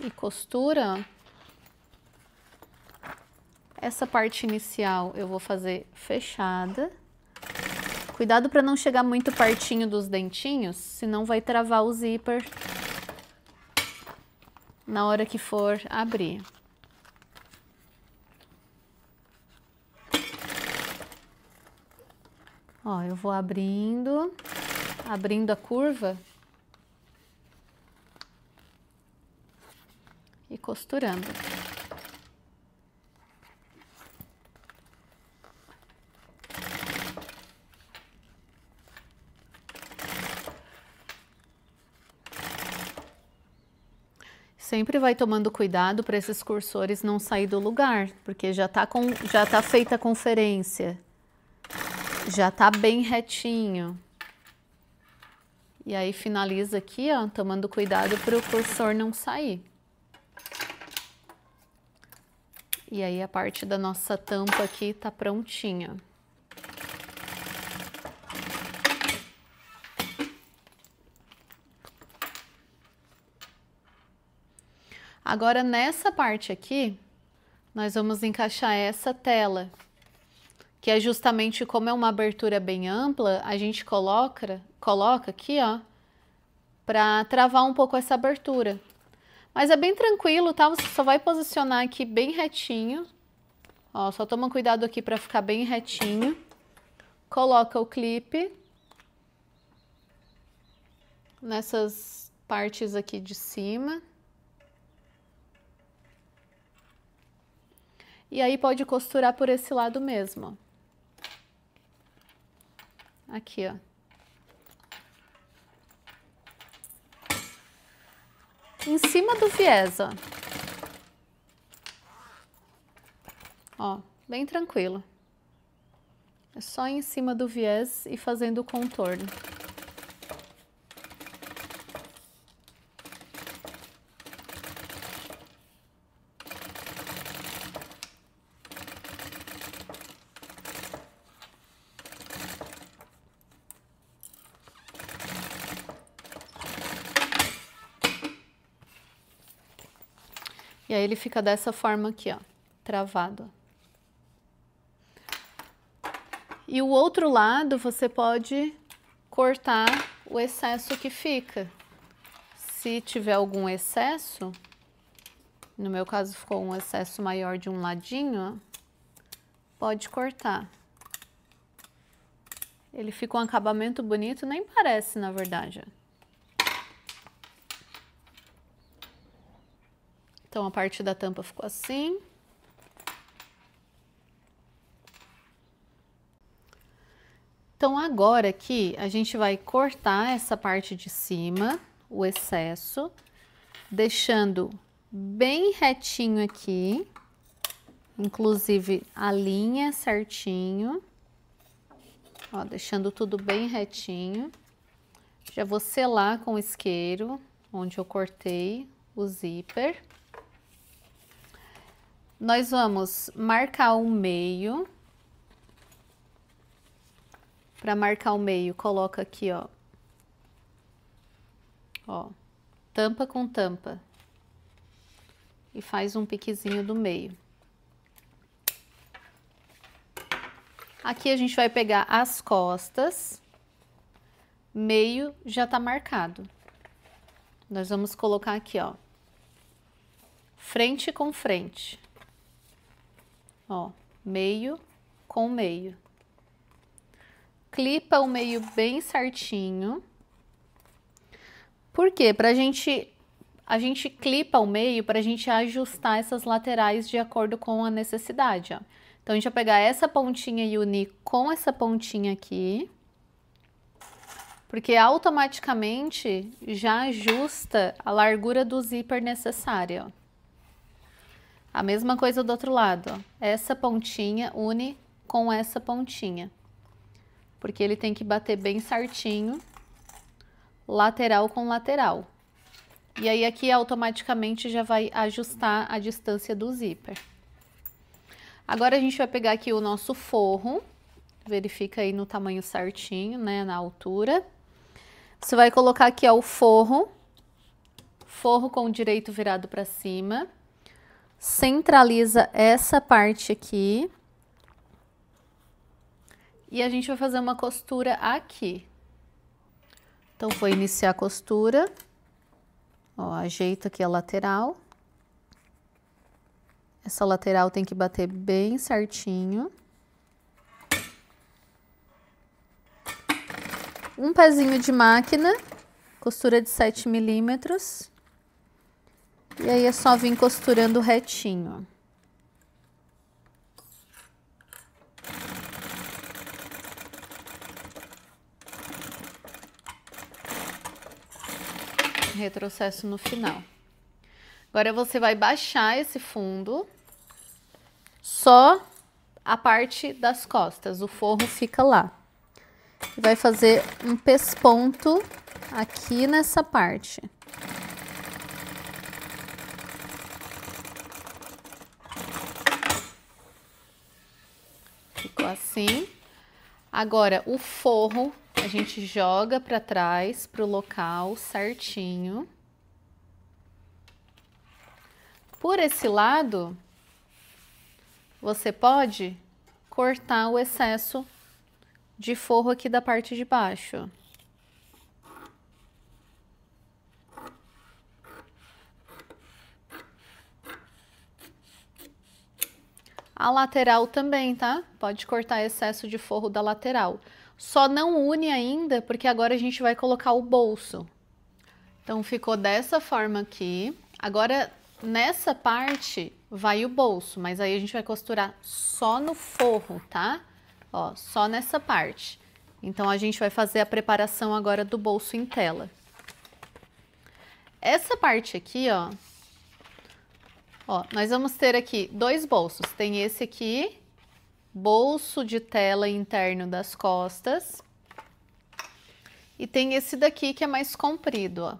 e costura. Essa parte inicial eu vou fazer fechada. Cuidado para não chegar muito pertinho dos dentinhos, senão vai travar o zíper na hora que for abrir. Ó, eu vou abrindo a curva e costurando. Sempre vai tomando cuidado para esses cursores não sair do lugar, porque já tá feita a conferência. Já tá bem retinho. E aí finaliza aqui, ó, tomando cuidado para o cursor não sair. E aí a parte da nossa tampa aqui tá prontinha. Agora nessa parte aqui, nós vamos encaixar essa tela, que é justamente como é uma abertura bem ampla, a gente coloca aqui, ó, para travar um pouco essa abertura. Mas é bem tranquilo, tá? Você só vai posicionar aqui bem retinho. Ó, só toma cuidado aqui para ficar bem retinho. Coloca o clipe nessas partes aqui de cima. E aí pode costurar por esse lado mesmo, ó. Aqui, ó. Em cima do viés, ó. Ó, bem tranquilo. É só em cima do viés e fazendo o contorno. E aí ele fica dessa forma aqui, ó, travado. E o outro lado você pode cortar o excesso que fica. Se tiver algum excesso, no meu caso ficou um excesso maior de um ladinho, ó, pode cortar. Ele fica um acabamento bonito, nem parece, na verdade, ó. Então, a parte da tampa ficou assim. Então, agora aqui, a gente vai cortar essa parte de cima, o excesso, deixando bem retinho aqui. inclusive a linha certinho, ó, deixando tudo bem retinho. Já vou selar com o isqueiro, onde eu cortei o zíper. Nós vamos marcar o meio. Para marcar o meio, coloca aqui, ó. Ó, tampa com tampa. E faz um piquezinho do meio. Aqui a gente vai pegar as costas. Meio já tá marcado. Nós vamos colocar aqui, ó. Frente com frente. Ó, meio com meio. Clipa o meio bem certinho. Por quê? A gente clipa o meio para a gente ajustar essas laterais de acordo com a necessidade, ó. Então, a gente vai pegar essa pontinha e unir com essa pontinha aqui. Porque automaticamente já ajusta a largura do zíper necessária, ó. A mesma coisa do outro lado, ó. Essa pontinha une com essa pontinha. Porque ele tem que bater bem certinho, lateral com lateral. E aí aqui automaticamente já vai ajustar a distância do zíper. Agora a gente vai pegar aqui o nosso forro, verifica aí no tamanho certinho, né, na altura. Você vai colocar aqui, ó, o forro com o direito virado para cima. Centraliza essa parte aqui. E a gente vai fazer uma costura aqui. Então, vou iniciar a costura. Ó, ajeita aqui a lateral. Essa lateral tem que bater bem certinho. Um pezinho de máquina, costura de 7 milímetros. E aí é só vir costurando retinho. Retrocesso no final. Agora você vai baixar esse fundo, só a parte das costas, o forro fica lá. E vai fazer um pesponto aqui nessa parte. Ficou assim. Agora o forro a gente joga para trás, para o local certinho. Por esse lado, você pode cortar o excesso de forro aqui da parte de baixo. A lateral também, tá? Pode cortar excesso de forro da lateral. Só não une ainda, porque agora a gente vai colocar o bolso. Então, ficou dessa forma aqui. Agora, nessa parte, vai o bolso, mas aí a gente vai costurar só no forro, tá? Ó, só nessa parte. Então, a gente vai fazer a preparação agora do bolso em tela. Essa parte aqui, ó, nós vamos ter aqui dois bolsos. Tem esse aqui, bolso de tela interno das costas. E tem esse daqui que é mais comprido, ó.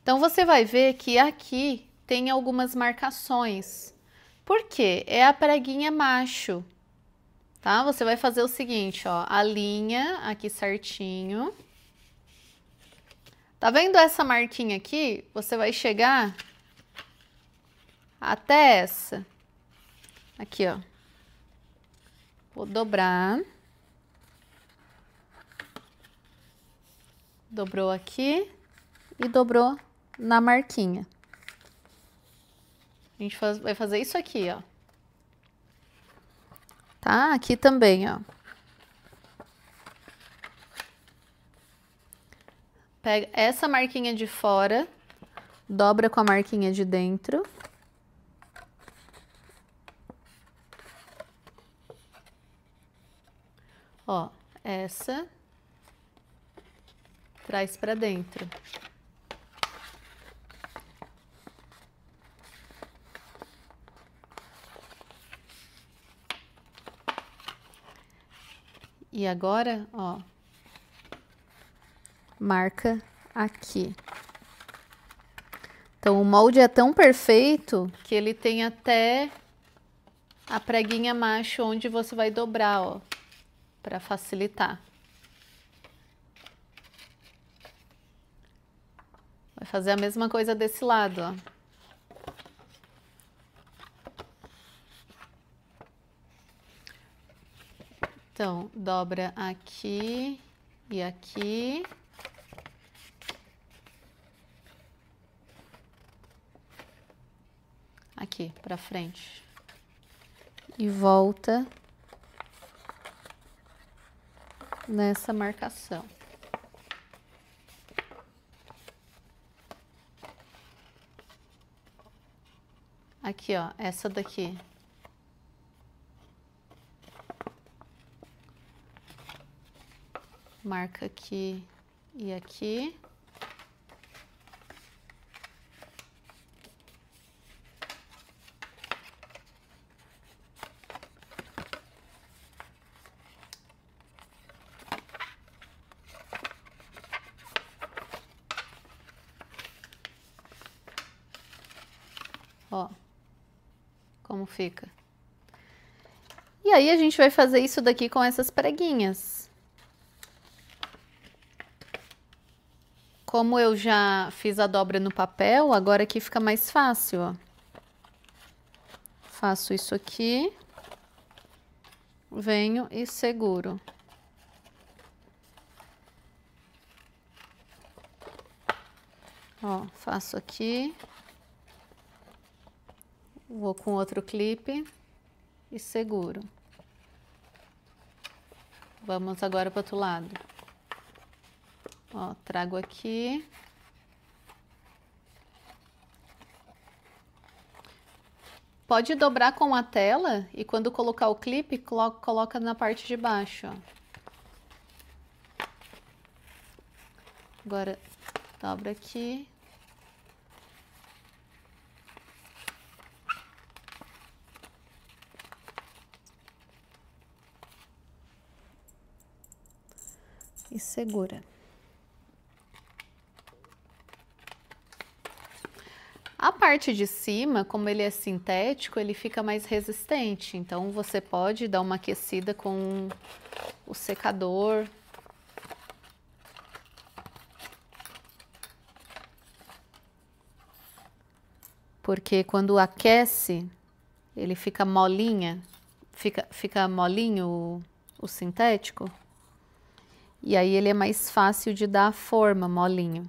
Então, você vai ver que aqui tem algumas marcações. Por quê? É a preguinha macho, tá? Você vai fazer o seguinte, ó, a linha aqui certinho. Tá vendo essa marquinha aqui? Você vai chegar até essa. Aqui, ó. Vou dobrar. Dobrou aqui e dobrou na marquinha. A gente vai fazer isso aqui, ó. Tá? Aqui também, ó. Pega essa marquinha de fora, dobra com a marquinha de dentro. Ó, essa traz pra dentro. E agora, ó, marca aqui. Então, o molde é tão perfeito que ele tem até a preguinha macho onde você vai dobrar, ó, para facilitar. Vai fazer a mesma coisa desse lado, ó. Então, dobra aqui e aqui. Aqui, pra frente. E volta nessa marcação. Aqui, ó, essa daqui. Marca aqui e aqui. Ó, como fica. E aí a gente vai fazer isso daqui com essas preguinhas. Como eu já fiz a dobra no papel, agora aqui fica mais fácil, ó. Faço isso aqui. Venho e seguro. Ó, faço aqui. Vou com outro clipe e seguro. Vamos agora para o outro lado. Ó, trago aqui. Pode dobrar com a tela e quando colocar o clipe, coloca na parte de baixo, ó. Agora, dobra aqui. E segura. A parte de cima, como ele é sintético, ele fica mais resistente. Então, você pode dar uma aquecida com o secador. Porque quando aquece, ele fica molinha, fica molinho o sintético. E aí ele é mais fácil de dar a forma, molinho.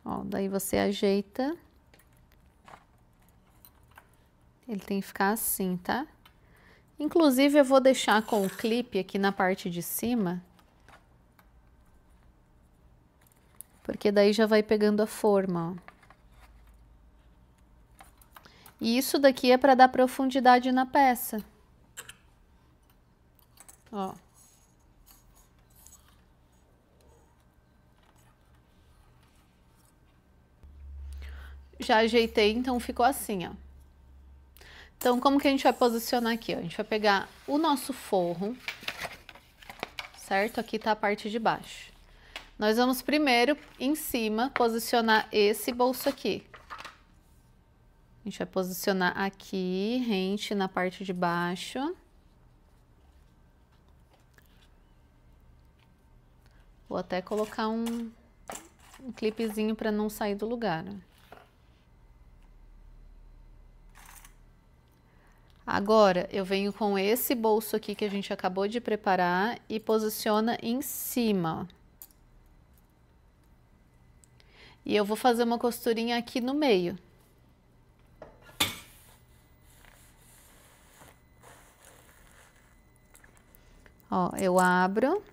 Ó, daí você ajeita. Ele tem que ficar assim, tá? Inclusive eu vou deixar com o clipe aqui na parte de cima. Porque daí já vai pegando a forma, ó. E isso daqui é para dar profundidade na peça. Ó. Já ajeitei, então ficou assim, ó. Então, como que a gente vai posicionar aqui, ó? A gente vai pegar o nosso forro, certo? Aqui tá a parte de baixo. Nós vamos primeiro, em cima, posicionar esse bolso aqui. A gente vai posicionar aqui, rente na parte de baixo. Vou até colocar um clipezinho para não sair do lugar. Agora, eu venho com esse bolso aqui que a gente acabou de preparar e posiciona em cima, ó. E eu vou fazer uma costurinha aqui no meio. Ó, eu abro.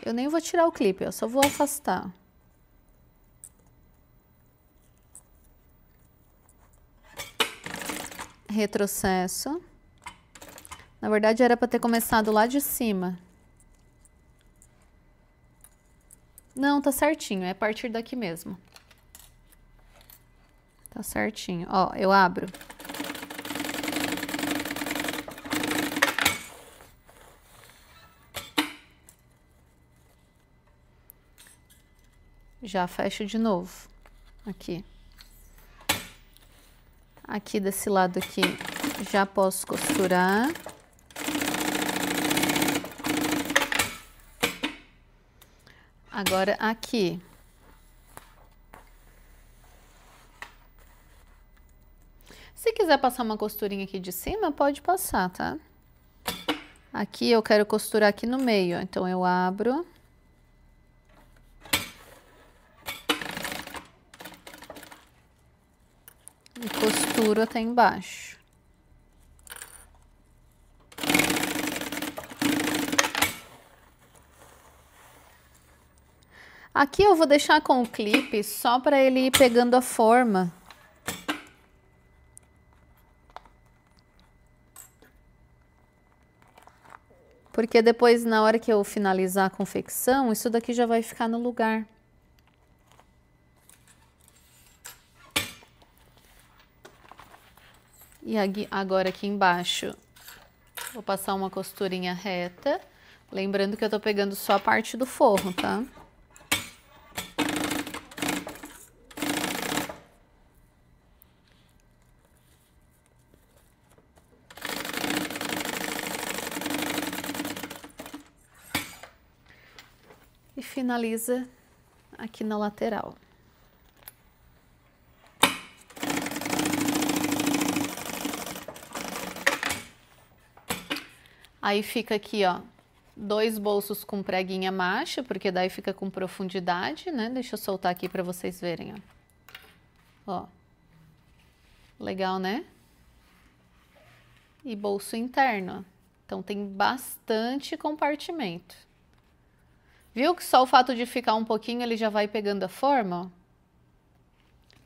Eu nem vou tirar o clipe, eu só vou afastar. Retrocesso. Na verdade, era para ter começado lá de cima. Não, tá certinho, é a partir daqui mesmo. Tá certinho. Ó, eu abro. Já fecho de novo. Aqui. Aqui desse lado aqui já posso costurar. Agora aqui. Se quiser passar uma costurinha aqui de cima, pode passar, tá? Aqui eu quero costurar aqui no meio, ó. Então eu abro. E costuro até embaixo. Aqui eu vou deixar com o clipe só para ele ir pegando a forma. Porque depois, na hora que eu finalizar a confecção, isso daqui já vai ficar no lugar. E agora aqui embaixo, vou passar uma costurinha reta. Lembrando que eu tô pegando só a parte do forro, tá? E finaliza aqui na lateral. Aí fica aqui, ó, 2 bolsos com preguinha macho, porque daí fica com profundidade, né? Deixa eu soltar aqui para vocês verem, ó. Ó. Legal, né? E bolso interno, ó. Então tem bastante compartimento. Viu que só o fato de ficar um pouquinho ele já vai pegando a forma, ó?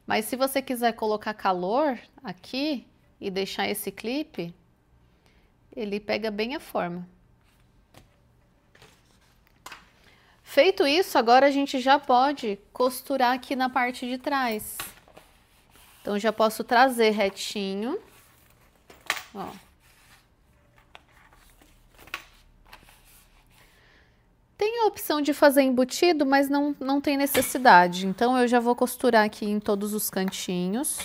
Mas se você quiser colocar calor aqui e deixar esse clipe, ele pega bem a forma. Feito isso, agora a gente já pode costurar aqui na parte de trás. Então, já posso trazer retinho, ó. Tem a opção de fazer embutido, mas não tem necessidade. Então, eu já vou costurar aqui em todos os cantinhos.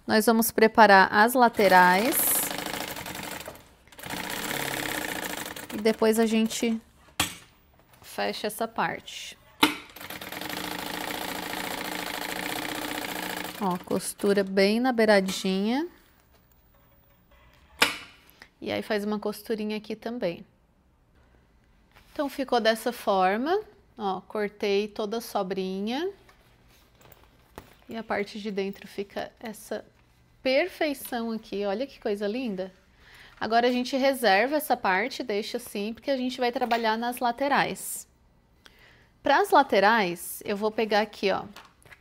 Nós vamos preparar as laterais. E depois a gente fecha essa parte. Ó, costura bem na beiradinha. E aí faz uma costurinha aqui também. Então ficou dessa forma, ó, cortei toda a sobrinha. E a parte de dentro fica essa perfeição aqui, olha que coisa linda. Agora a gente reserva essa parte, deixa assim, porque a gente vai trabalhar nas laterais. Para as laterais, eu vou pegar aqui, ó,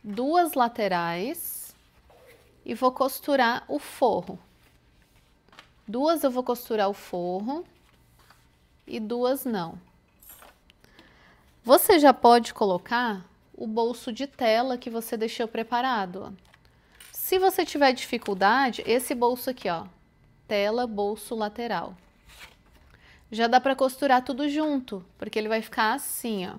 2 laterais e vou costurar o forro. 2 eu vou costurar o forro e 2 não. Você já pode colocar o bolso de tela que você deixou preparado, ó. Se você tiver dificuldade, esse bolso aqui, ó, tela, bolso lateral. Já dá para costurar tudo junto, porque ele vai ficar assim, ó.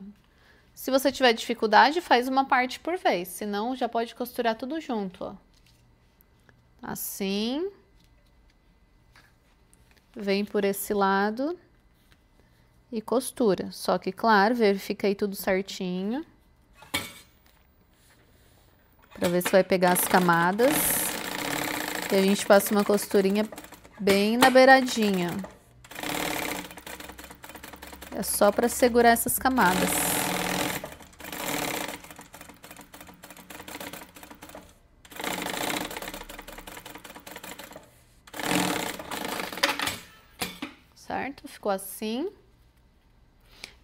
Se você tiver dificuldade, faz uma parte por vez, senão já pode costurar tudo junto, ó. Assim. Vem por esse lado e costura. Só que, claro, verifica aí tudo certinho. Pra ver se vai pegar as camadas. E a gente passa uma costurinha bem na beiradinha. É só pra segurar essas camadas. Certo? Ficou assim.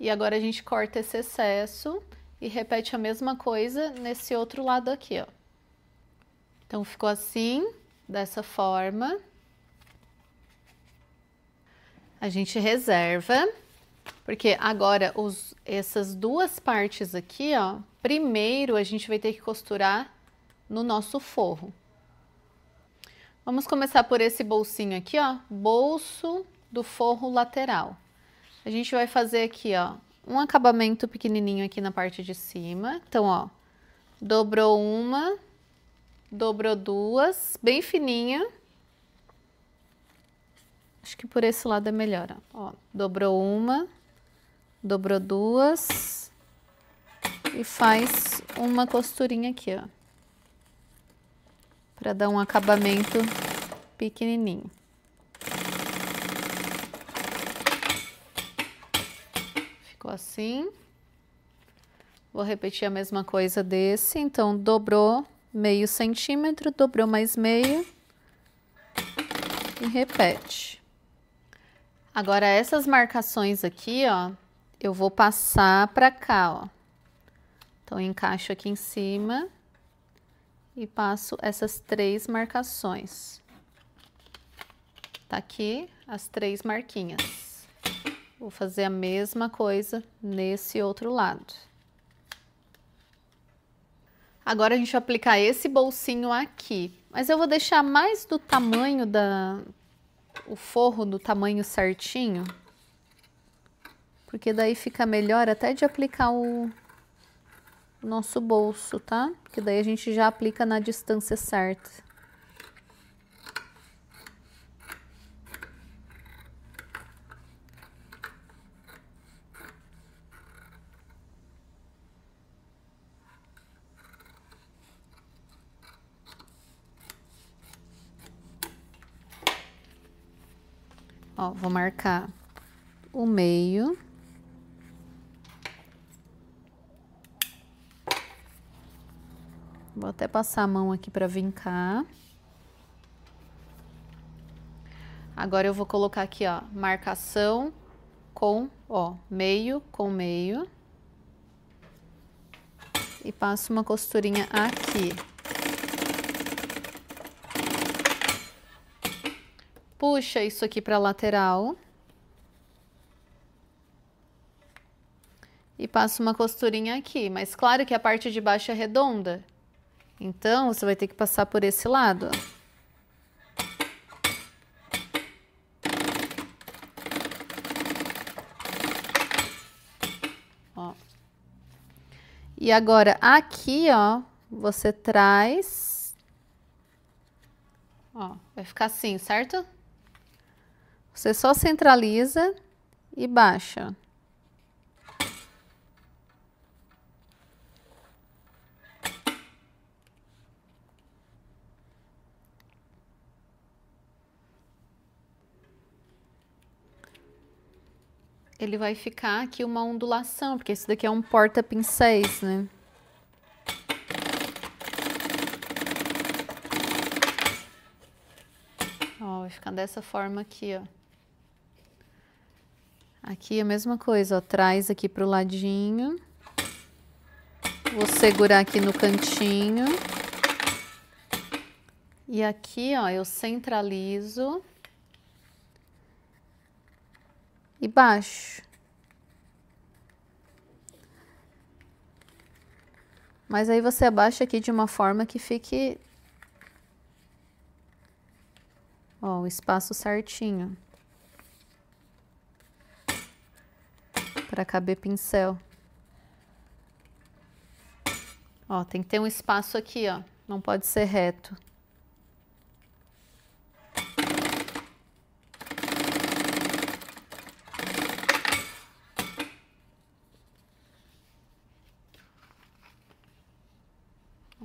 E agora a gente corta esse excesso e repete a mesma coisa nesse outro lado aqui, ó. Então, ficou assim, dessa forma. A gente reserva, porque agora essas 2 partes aqui, ó, primeiro a gente vai ter que costurar no nosso forro. Vamos começar por esse bolsinho aqui, ó, bolso do forro lateral. A gente vai fazer aqui, ó, um acabamento pequenininho aqui na parte de cima. Então, ó, dobrou uma, dobrou duas, bem fininha. Acho que por esse lado é melhor, ó. Dobrou uma, dobrou duas e faz uma costurinha aqui, ó, para dar um acabamento pequenininho. Ficou assim. Vou repetir a mesma coisa desse. Então, dobrou meio centímetro, dobrou mais meio e repete. Agora, essas marcações aqui, ó, eu vou passar para cá, ó. Então, encaixo aqui em cima e passo essas 3 marcações. Tá aqui as 3 marquinhas. Vou fazer a mesma coisa nesse outro lado. Agora a gente vai aplicar esse bolsinho aqui, mas eu vou deixar mais do tamanho o forro do tamanho certinho, porque daí fica melhor até de aplicar o nosso bolso, tá? Porque daí a gente já aplica na distância certa. Ó, vou marcar o meio. Vou até passar a mão aqui para vincar. Agora eu vou colocar aqui, ó, marcação com, ó, meio com meio. E passo uma costurinha aqui. Puxa isso aqui para a lateral. E passo uma costurinha aqui, mas claro que a parte de baixo é redonda. Então, você vai ter que passar por esse lado, ó. E agora, aqui, ó, você traz... Ó, vai ficar assim, certo? Você só centraliza e baixa. Ele vai ficar aqui uma ondulação, porque esse daqui é um porta-pincéis, né? Ó, vai ficar dessa forma aqui, ó. Aqui a mesma coisa, ó, traz aqui pro ladinho. Vou segurar aqui no cantinho. E aqui, ó, eu centralizo. E baixo. Mas aí você abaixa aqui de uma forma que fique, ó, o espaço certinho. Para caber pincel. Ó, tem que ter um espaço aqui, ó. Não pode ser reto.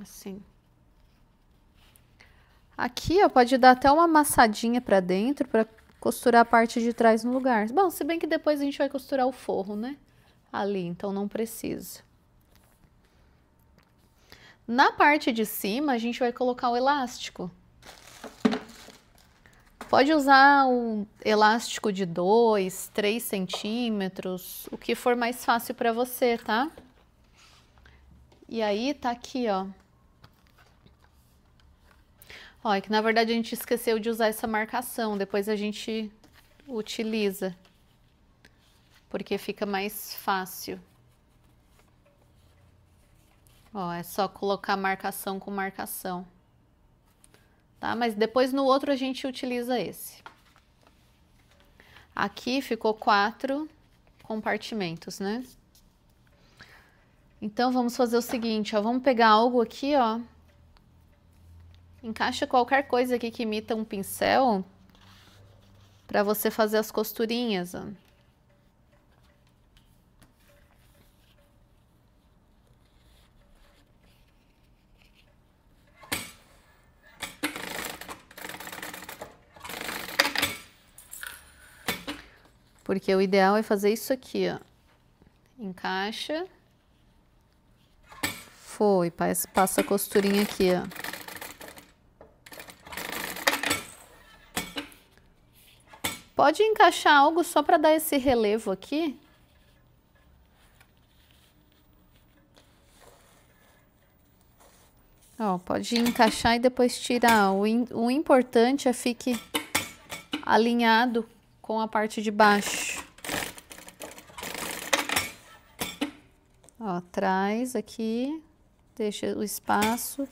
Assim. Aqui, ó, pode dar até uma amassadinha para dentro para costurar a parte de trás no lugar. Bom, se bem que depois a gente vai costurar o forro, né? Ali, então não precisa. Na parte de cima, a gente vai colocar o elástico. Pode usar um elástico de 2, 3 centímetros, o que for mais fácil para você, tá? E aí, tá aqui, ó. Ó, é que na verdade a gente esqueceu de usar essa marcação, depois a gente utiliza, porque fica mais fácil. Ó, é só colocar marcação com marcação. Tá? Mas depois no outro a gente utiliza esse. Aqui ficou 4 compartimentos, né? Então, vamos fazer o seguinte, ó. Vamos pegar algo aqui, ó. Encaixa qualquer coisa aqui que imita um pincel para você fazer as costurinhas, ó. Porque o ideal é fazer isso aqui, ó. Encaixa. Foi, passa a costurinha aqui, ó. Pode encaixar algo só para dar esse relevo aqui. Ó, pode encaixar e depois tirar. O importante é fique alinhado com a parte de baixo. Ó, traz aqui, deixa o espaço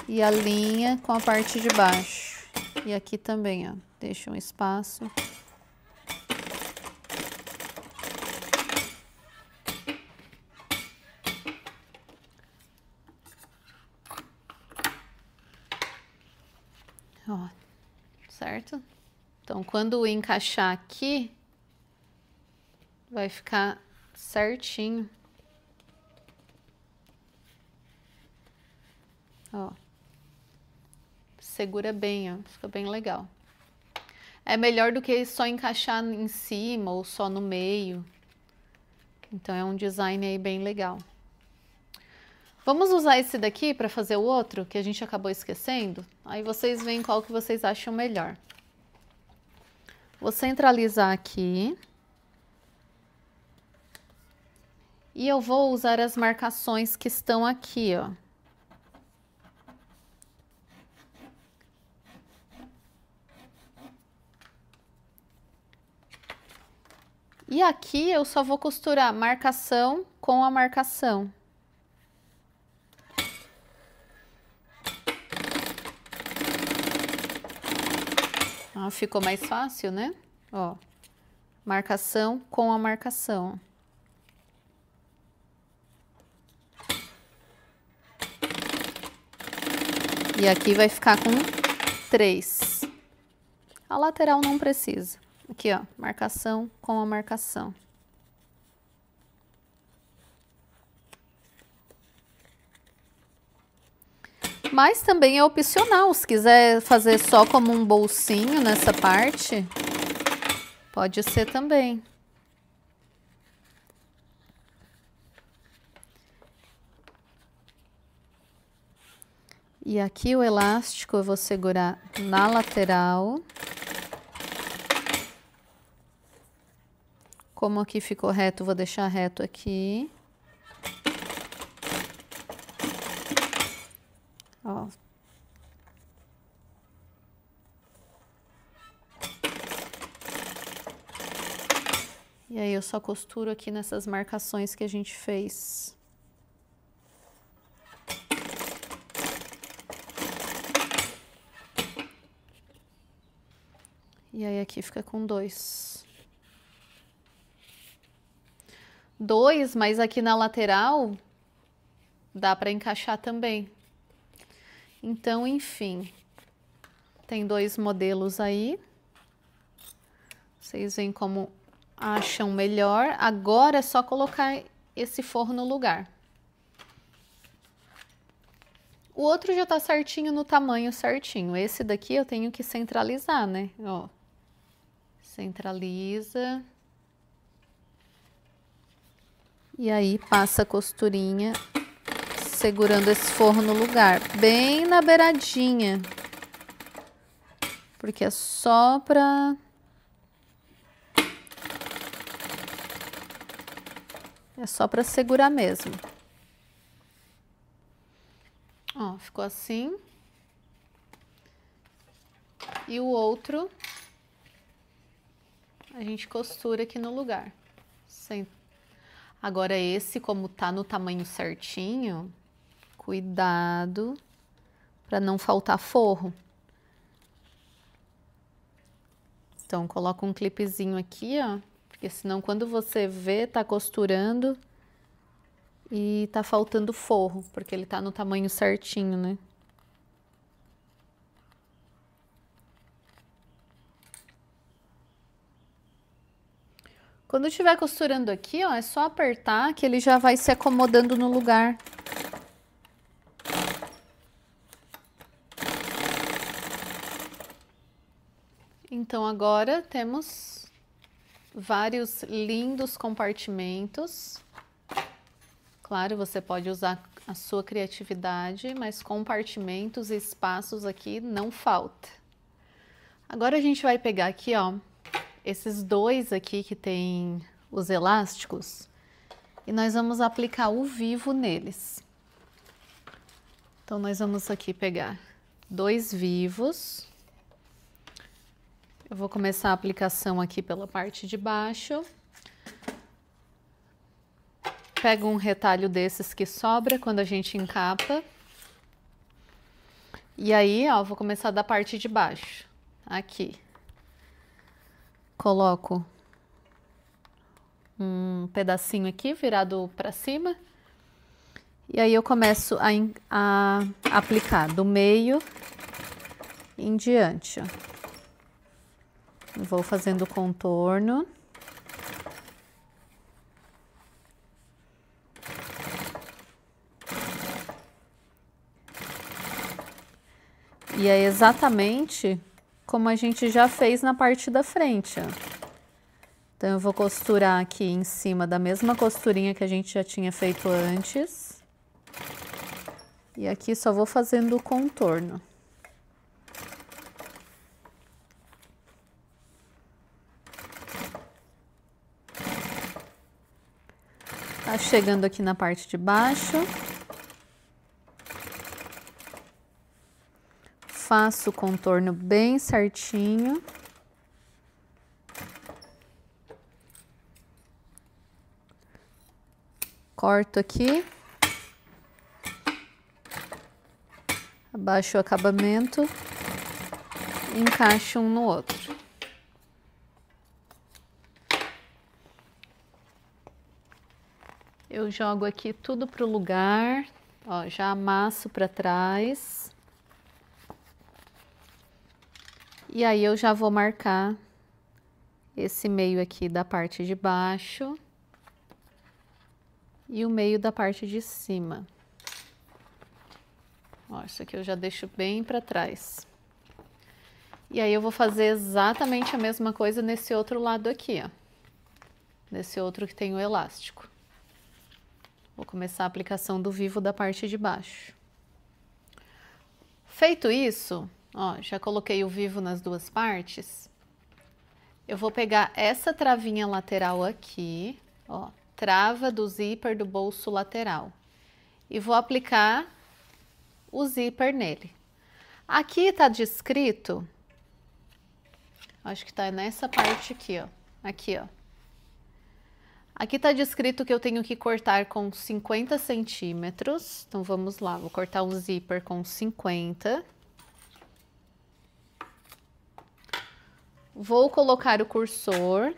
e alinha com a parte de baixo. E aqui também, ó, deixa um espaço. Ó, certo? Então, quando encaixar aqui, vai ficar certinho. Ó. Segura bem, ó. Fica bem legal. É melhor do que só encaixar em cima ou só no meio. Então, é um design aí bem legal. Vamos usar esse daqui para fazer o outro, que a gente acabou esquecendo? Aí vocês veem qual que vocês acham melhor. Vou centralizar aqui. E eu vou usar as marcações que estão aqui, ó. E aqui eu só vou costurar marcação com a marcação. Ah, ficou mais fácil, né? Ó, marcação com a marcação. E aqui vai ficar com 3. A lateral não precisa. Aqui, ó, marcação com a marcação. Mas também é opcional, se quiser fazer só como um bolsinho nessa parte, pode ser também. E aqui o elástico eu vou segurar na lateral. Como aqui ficou reto, vou deixar reto aqui. Ó. E aí eu só costuro aqui nessas marcações que a gente fez. E aí aqui fica com 2. 2, mas aqui na lateral dá para encaixar também. Então, enfim, tem 2 modelos aí. Vocês veem como acham melhor. Agora é só colocar esse forro no lugar. O outro já tá certinho no tamanho certinho. Esse daqui eu tenho que centralizar, né? Ó, centraliza. E aí passa a costurinha segurando esse forro no lugar, bem na beiradinha. Porque é só pra... É só pra segurar mesmo. Ó, ficou assim. E o outro, a gente costura aqui no lugar. Agora esse, como tá no tamanho certinho, cuidado para não faltar forro. Então, coloca um clipezinho aqui, ó, porque senão quando você vê, tá costurando e tá faltando forro, porque ele tá no tamanho certinho, né? Quando estiver costurando aqui, ó, é só apertar que ele já vai se acomodando no lugar. Então, agora temos vários lindos compartimentos. Claro, você pode usar a sua criatividade, mas compartimentos e espaços aqui não falta. Agora a gente vai pegar aqui, ó, esses dois aqui que tem os elásticos e nós vamos aplicar o vivo neles. Então, nós vamos aqui pegar dois vivos. Eu vou começar a aplicação aqui pela parte de baixo. Pego um retalho desses que sobra quando a gente encapa. E aí, ó, vou começar da parte de baixo, aqui. Coloco um pedacinho aqui virado para cima. E aí eu começo a aplicar do meio em diante, ó. Vou fazendo o contorno. E é exatamente como a gente já fez na parte da frente, ó. Então, eu vou costurar aqui em cima da mesma costurinha que a gente já tinha feito antes. E aqui só vou fazendo o contorno. Tá chegando aqui na parte de baixo. Faço o contorno bem certinho. Corto aqui. Abaixo o acabamento. Encaixo um no outro. Eu jogo aqui tudo pro lugar, ó, já amasso para trás. E aí eu já vou marcar esse meio aqui da parte de baixo e o meio da parte de cima. Ó, isso aqui eu já deixo bem para trás. E aí eu vou fazer exatamente a mesma coisa nesse outro lado aqui, ó. Nesse outro que tem o elástico. Vou começar a aplicação do vivo da parte de baixo. Feito isso, ó, já coloquei o vivo nas duas partes. Eu vou pegar essa travinha lateral aqui, ó, trava do zíper do bolso lateral. E vou aplicar o zíper nele. Aqui tá descrito, acho que tá nessa parte aqui, ó. Aqui, ó. Aqui tá descrito que eu tenho que cortar com 50 centímetros. Então, vamos lá. Vou cortar um zíper com 50. Vou colocar o cursor.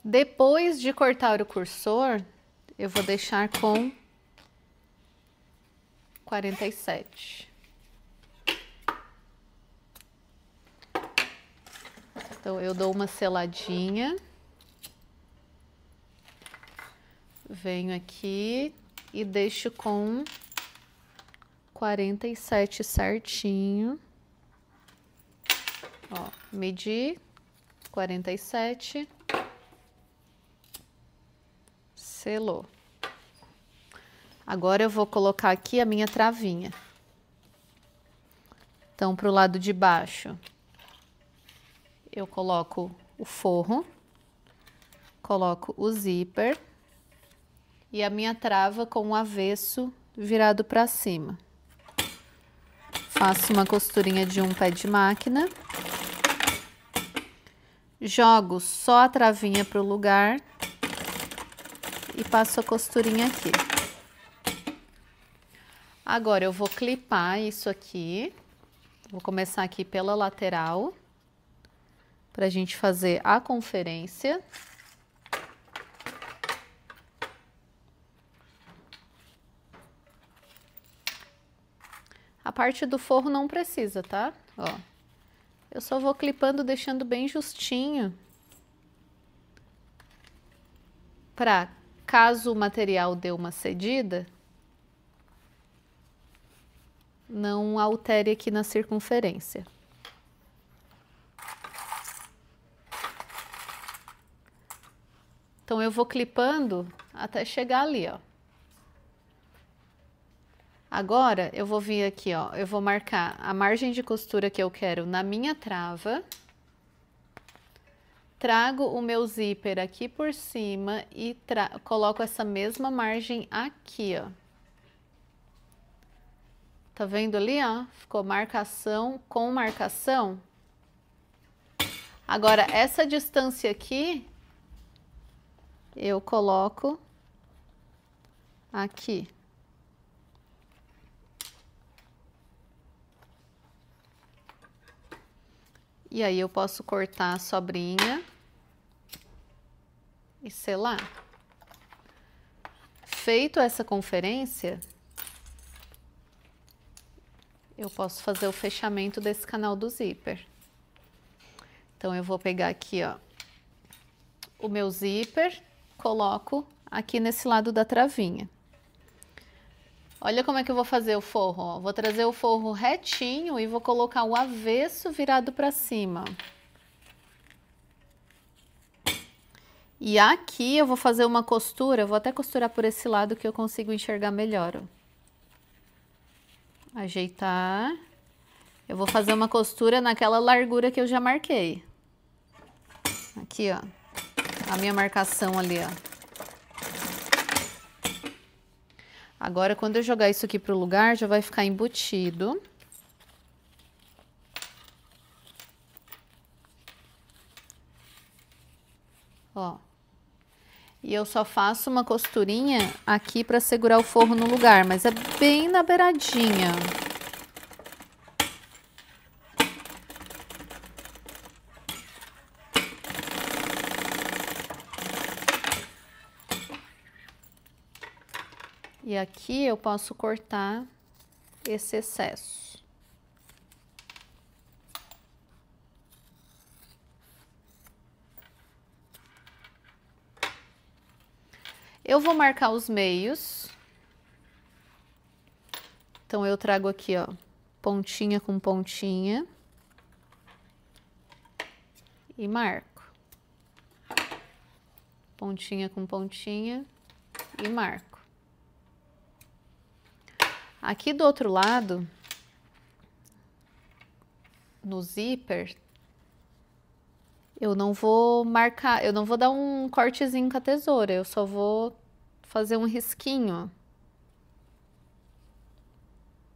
Depois de cortar o cursor, eu vou deixar com 47. Então, eu dou uma seladinha. Venho aqui e deixo com 47 certinho. Ó, medi 47. Selou. Agora eu vou colocar aqui a minha travinha. Então, pro lado de baixo, eu coloco o forro, coloco o zíper e a minha trava com o avesso virado para cima. Faço uma costurinha de um pé de máquina. Jogo só a travinha para o lugar e passo a costurinha aqui. Agora eu vou clipar isso aqui. Vou começar aqui pela lateral para a gente fazer a conferência. A parte do forro não precisa, tá? Ó, eu só vou clipando, deixando bem justinho, para caso o material dê uma cedida, não altere aqui na circunferência. Então eu vou clipando até chegar ali, ó. Agora, eu vou vir aqui, ó, eu vou marcar a margem de costura que eu quero na minha trava. Trago o meu zíper aqui por cima e coloco essa mesma margem aqui, ó. Tá vendo ali, ó? Ficou marcação com marcação. Agora, essa distância aqui, eu coloco aqui. E aí eu posso cortar a sobrinha e selar. Feito essa conferência, eu posso fazer o fechamento desse canal do zíper. Então eu vou pegar aqui, ó, o meu zíper, coloco aqui nesse lado da travinha. Olha como é que eu vou fazer o forro, ó. Vou trazer o forro retinho e vou colocar o avesso virado para cima. E aqui eu vou fazer uma costura, vou até costurar por esse lado que eu consigo enxergar melhor, ó. Ajeitar. Eu vou fazer uma costura naquela largura que eu já marquei. Aqui, ó. A minha marcação ali, ó. Agora, quando eu jogar isso aqui pro lugar, já vai ficar embutido. Ó. E eu só faço uma costurinha aqui para segurar o forro no lugar, mas é bem na beiradinha. E aqui eu posso cortar esse excesso. Eu vou marcar os meios. Então, eu trago aqui, ó, pontinha com pontinha. E marco. Pontinha com pontinha e marco. Aqui do outro lado, no zíper, eu não vou marcar, eu não vou dar um cortezinho com a tesoura, eu só vou fazer um risquinho.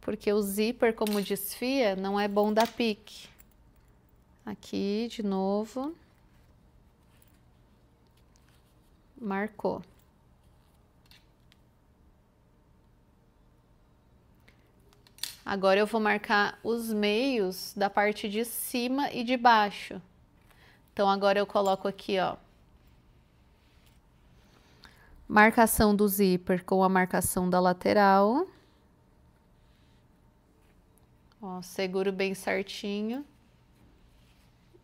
Porque o zíper, como desfia, não é bom dar pique. Aqui, de novo. Marcou. Agora eu vou marcar os meios da parte de cima e de baixo. Então, agora eu coloco aqui, ó, marcação do zíper com a marcação da lateral. Ó, seguro bem certinho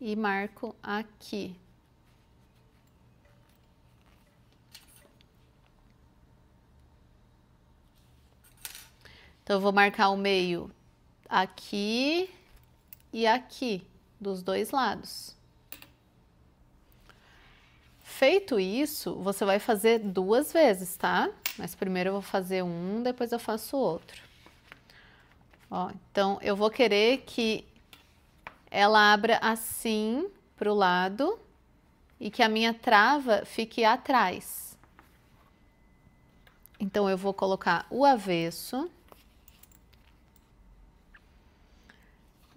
e marco aqui. Então, eu vou marcar o meio aqui e aqui, dos dois lados. Feito isso, você vai fazer 2 vezes, tá? Mas primeiro eu vou fazer um, depois eu faço outro. Ó, então, eu vou querer que ela abra assim pro lado e que a minha trava fique atrás. Então, eu vou colocar o avesso.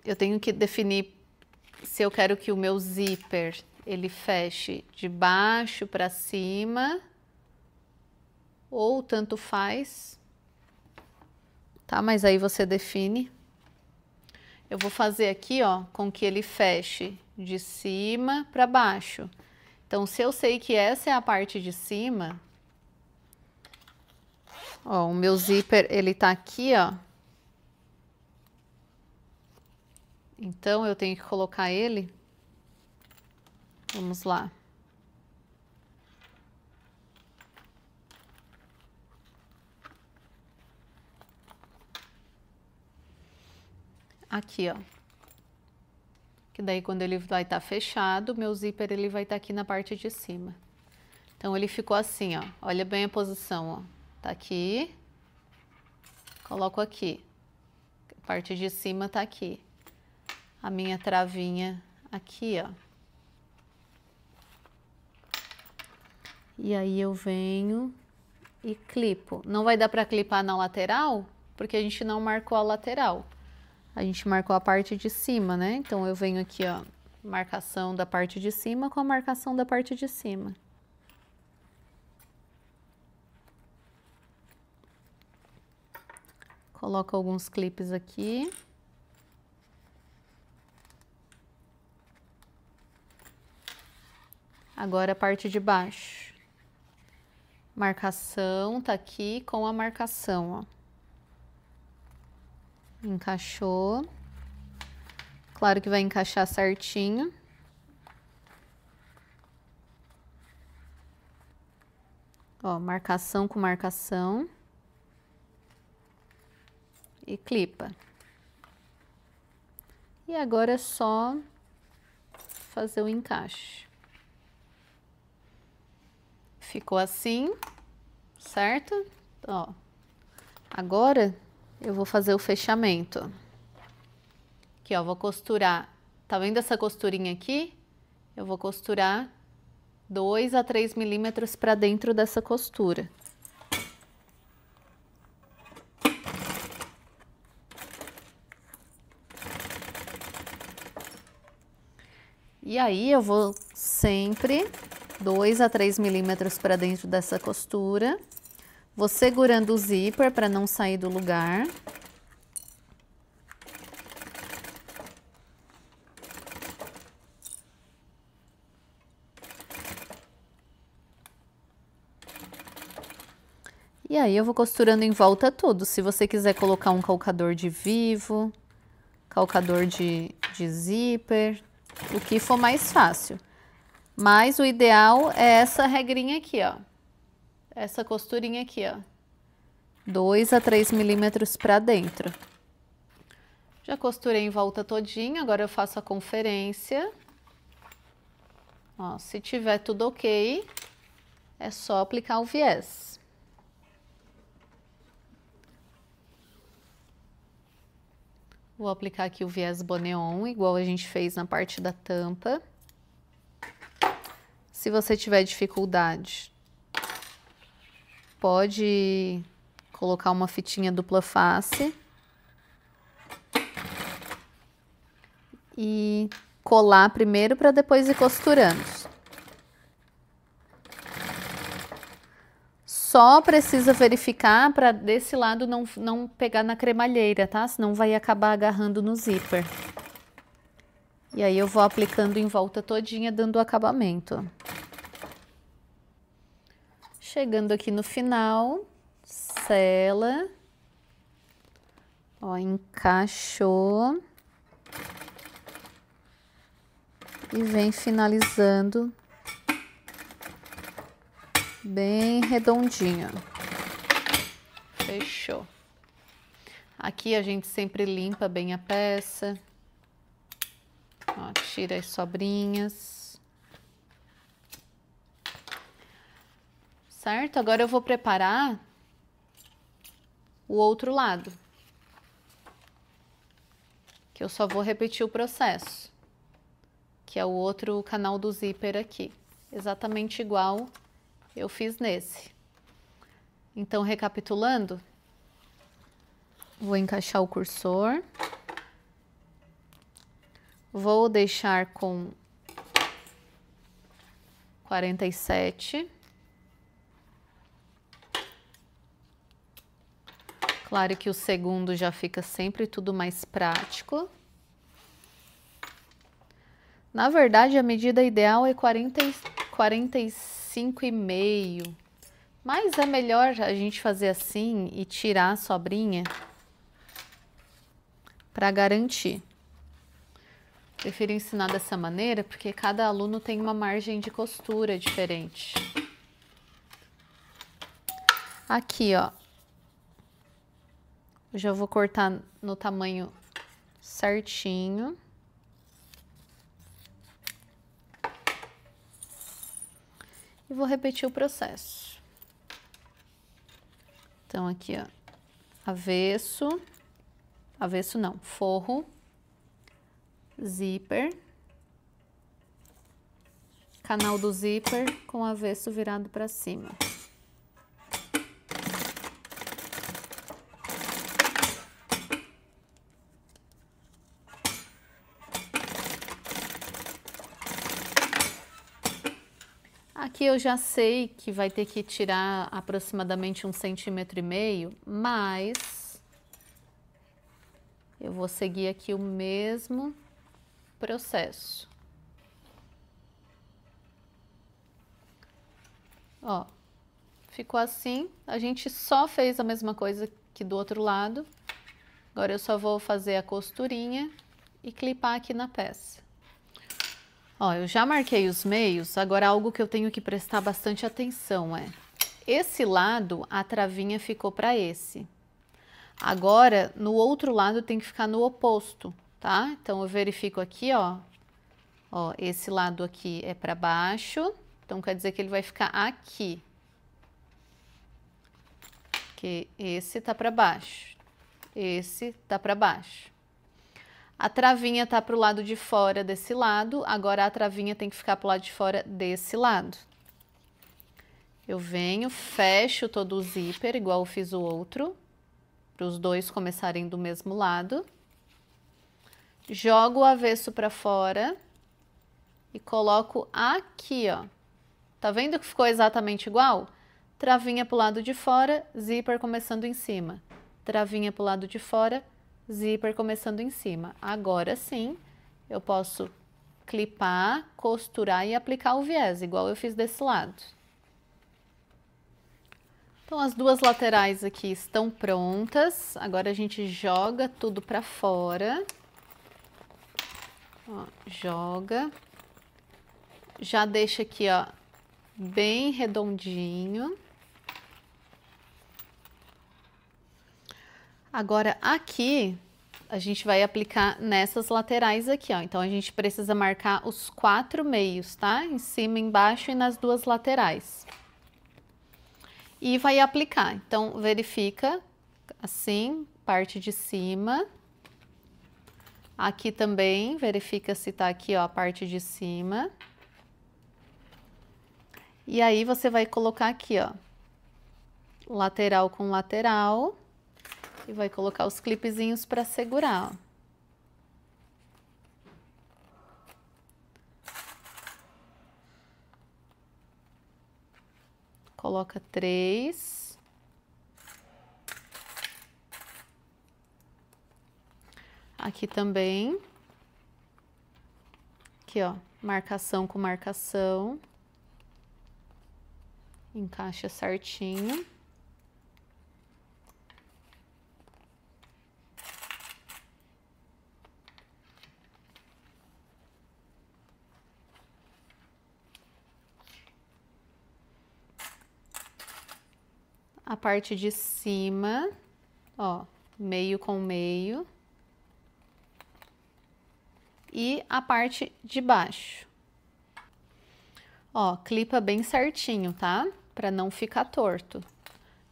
eu tenho que definir se eu quero que o meu zíper ele feche de baixo para cima ou tanto faz, tá? Mas aí você define. Eu vou fazer aqui, ó, com que ele feche de cima para baixo. Então, se eu sei que essa é a parte de cima, ó, o meu zíper, ele tá aqui, ó. Então, eu tenho que colocar ele. Vamos lá. Aqui, ó. Que daí quando ele vai estar fechado, meu zíper ele vai estar aqui na parte de cima. Então ele ficou assim, ó. Olha bem a posição, ó. Tá aqui. Coloco aqui. A parte de cima tá aqui. A minha travinha aqui, ó. E aí eu venho e clipo. Não vai dar para clipar na lateral, porque a gente não marcou a lateral. A gente marcou a parte de cima, né? Então, eu venho aqui, ó, marcação da parte de cima com a marcação da parte de cima. Coloco alguns clipes aqui. Agora a parte de baixo. Marcação tá aqui com a marcação, ó. Encaixou. Claro que vai encaixar certinho. Ó, marcação com marcação. E clipa. E agora é só fazer o encaixe. Ficou assim, certo? Ó, agora eu vou fazer o fechamento. Aqui, ó, vou costurar. Tá vendo essa costurinha aqui? Eu vou costurar 2 a 3 milímetros para dentro dessa costura. E aí eu vou sempre 2 a 3 milímetros para dentro dessa costura. Vou segurando o zíper para não sair do lugar. E aí eu vou costurando em volta tudo. Se você quiser colocar um calcador de vivo, calcador de zíper, o que for mais fácil. Mas o ideal é essa regrinha aqui, ó. Essa costurinha aqui, ó. 2 a 3 milímetros para dentro. Já costurei em volta todinha, agora eu faço a conferência. Ó, se tiver tudo ok, é só aplicar o viés. Vou aplicar aqui o viés Boneon, igual a gente fez na parte da tampa. Se você tiver dificuldade, pode colocar uma fitinha dupla face e colar primeiro para depois ir costurando. Só precisa verificar para desse lado não pegar na cremalheira, tá? Senão vai acabar agarrando no zíper. E aí eu vou aplicando em volta todinha, dando o acabamento. Chegando aqui no final, sela. Ó, encaixou. E vem finalizando bem redondinho. Fechou. Aqui a gente sempre limpa bem a peça. Ó, tira as sobrinhas. Certo? Agora eu vou preparar o outro lado. Que eu só vou repetir o processo. Que é o outro canal do zíper aqui. Exatamente igual eu fiz nesse. Então, recapitulando, vou encaixar o cursor. Vou deixar com 47. Claro que o segundo já fica sempre tudo mais prático. Na verdade, a medida ideal é 45,5. Mas é melhor a gente fazer assim e tirar a sobrinha para garantir. Prefiro ensinar dessa maneira porque cada aluno tem uma margem de costura diferente. Aqui, ó. Eu já vou cortar no tamanho certinho. E vou repetir o processo. Então, aqui, ó. Avesso não, forro. Zíper, canal do zíper com avesso virado para cima. Aqui eu já sei que vai ter que tirar aproximadamente 1,5 cm, mas eu vou seguir aqui o mesmo processo. Ó, ficou assim, a gente só fez a mesma coisa que do outro lado. Agora eu só vou fazer a costurinha e clipar aqui na peça. Ó, eu já marquei os meios, agora algo que eu tenho que prestar bastante atenção é, esse lado a travinha ficou para esse. Agora, no outro lado tem que ficar no oposto, tá? Então, eu verifico aqui, ó. Ó, esse lado aqui é para baixo, então quer dizer que ele vai ficar aqui. Porque esse tá para baixo, esse tá para baixo. A travinha tá pro lado de fora desse lado, agora a travinha tem que ficar pro lado de fora desse lado. Eu venho, fecho todo o zíper, igual eu fiz o outro, para os dois começarem do mesmo lado. Jogo o avesso para fora e coloco aqui, ó. Tá vendo que ficou exatamente igual? Travinha pro lado de fora, zíper começando em cima. Travinha pro lado de fora, zíper começando em cima. Agora sim, eu posso clipar, costurar e aplicar o viés, igual eu fiz desse lado. Então, as duas laterais aqui estão prontas. Agora a gente joga tudo para fora. Ó, joga. Já deixa aqui, ó, bem redondinho. Agora, aqui, a gente vai aplicar nessas laterais aqui, ó. Então, a gente precisa marcar os 4 meios, tá? Em cima, embaixo e nas duas laterais. E vai aplicar. Então, verifica assim, parte de cima. Aqui também, verifica se tá aqui, ó, a parte de cima. E aí, você vai colocar aqui, ó, lateral com lateral. E vai colocar os clipezinhos para segurar, ó. Coloca 3. Aqui também. Aqui, ó, marcação com marcação. Encaixa certinho. A parte de cima, ó, meio com meio. E a parte de baixo. Ó, clipa bem certinho, tá? Pra não ficar torto.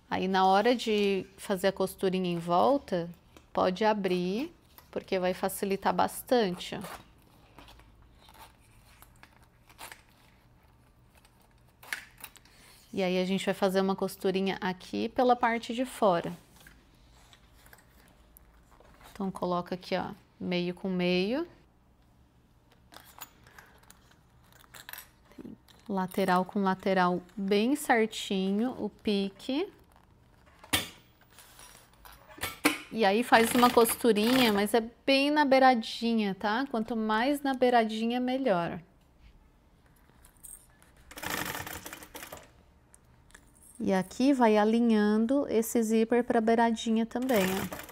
Aí, na hora de fazer a costurinha em volta, pode abrir, porque vai facilitar bastante, ó. E aí, a gente vai fazer uma costurinha aqui pela parte de fora. Então, coloca aqui, ó, meio com meio. lateral com lateral bem certinho, o pique. E aí faz uma costurinha, mas é bem na beiradinha, tá? Quanto mais na beiradinha, melhor. E aqui vai alinhando esse zíper para a beiradinha também, ó.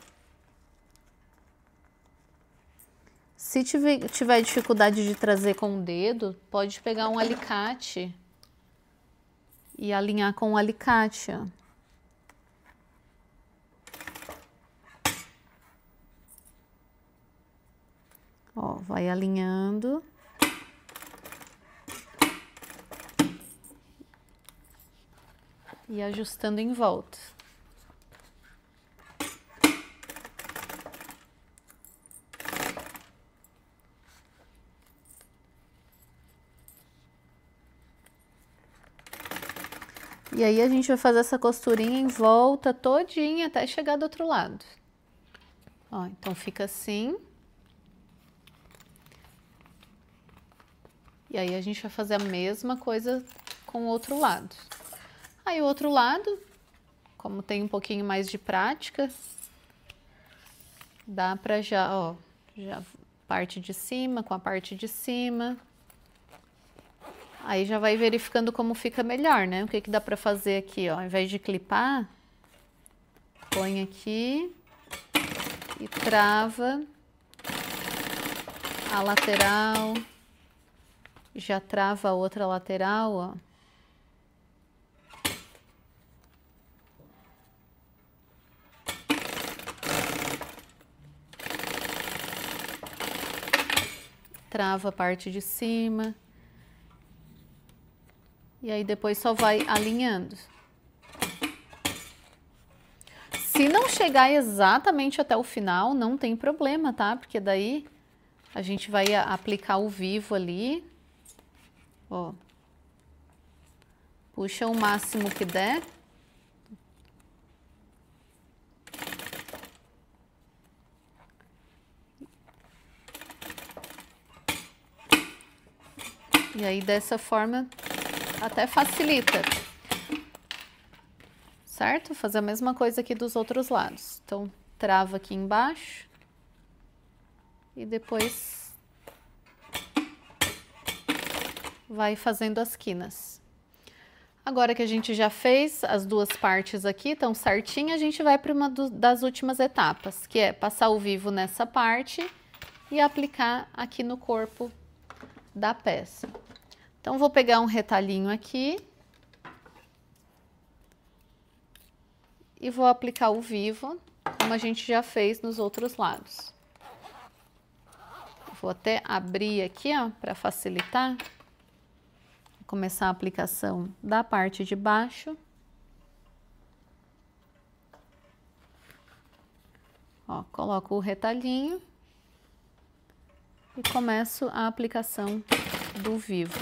Se tiver dificuldade de trazer com o dedo, pode pegar um alicate e alinhar com o alicate, ó. Ó, vai alinhando. E ajustando em volta. E aí a gente vai fazer essa costurinha em volta todinha até chegar do outro lado. Ó, então fica assim. E aí a gente vai fazer a mesma coisa com o outro lado. Aí o outro lado, como tem um pouquinho mais de prática, dá pra já, ó, já parte de cima com a parte de cima. Aí já vai verificando como fica melhor, né? O que que dá pra fazer aqui, ó, ao invés de clipar, põe aqui e trava a lateral, já trava a outra lateral, ó. Trava a parte de cima. E aí depois só vai alinhando. Se não chegar exatamente até o final, não tem problema, tá? Porque daí a gente vai aplicar o vivo ali. Ó. Puxa o máximo que der. E aí dessa forma até facilita, certo? Fazer a mesma coisa aqui dos outros lados. Então, trava aqui embaixo e depois vai fazendo as quinas. Agora que a gente já fez as duas partes aqui, estão certinho, a gente vai para uma das últimas etapas, que é passar o vivo nessa parte e aplicar aqui no corpo da peça. Então, vou pegar um retalhinho aqui e vou aplicar o vivo, como a gente já fez nos outros lados. Vou até abrir aqui, ó, para facilitar. Vou começar a aplicação da parte de baixo. Ó, coloco o retalhinho e começo a aplicação do vivo.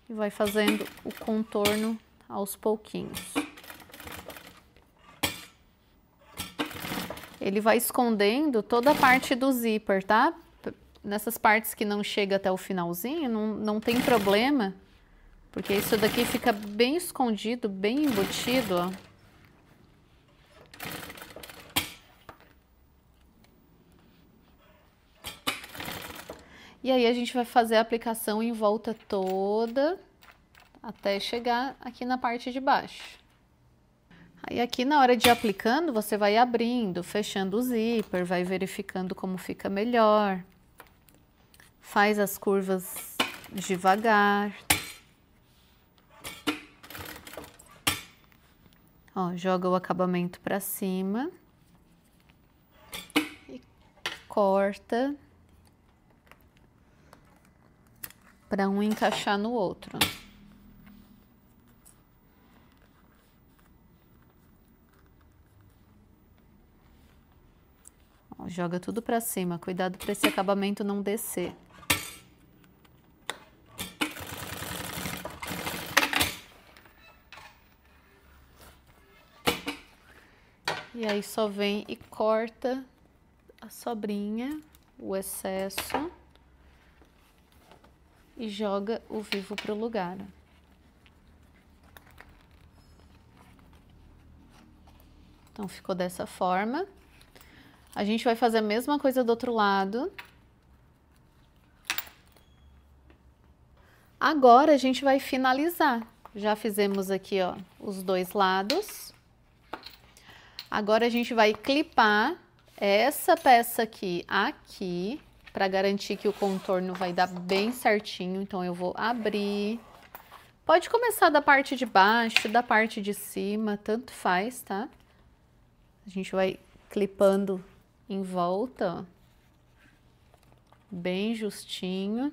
E vai fazendo o contorno aos pouquinhos. Ele vai escondendo toda a parte do zíper, tá? Nessas partes que não chega até o finalzinho, não tem problema, porque isso daqui fica bem escondido, bem embutido, ó. E aí a gente vai fazer a aplicação em volta toda, até chegar aqui na parte de baixo. Aí aqui na hora de ir aplicando, você vai abrindo, fechando o zíper, vai verificando como fica melhor. Faz as curvas devagar. Ó, joga o acabamento para cima. E corta. Para um encaixar no outro. Ó, joga tudo para cima, cuidado para esse acabamento não descer. E aí só vem e corta a sobrinha, o excesso. e joga o vivo pro lugar. Então, ficou dessa forma. A gente vai fazer a mesma coisa do outro lado. Agora, a gente vai finalizar. Já fizemos aqui, ó, os dois lados. Agora, a gente vai clipar essa peça aqui, para garantir que o contorno vai dar bem certinho. Então, eu vou abrir. Pode começar da parte de baixo, da parte de cima, tanto faz, tá? A gente vai clipando em volta, ó, bem justinho.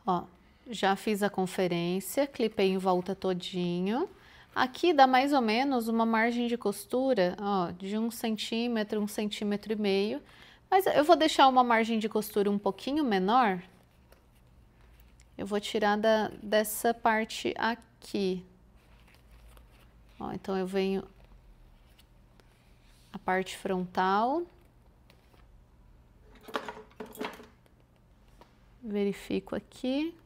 Ó, já fiz a conferência, clipei em volta todinho. Aqui dá mais ou menos uma margem de costura, ó, de 1 centímetro, 1,5 centímetros. Mas eu vou deixar uma margem de costura um pouquinho menor. Eu vou tirar dessa parte aqui. Ó, então, eu venho a parte frontal. Verifico aqui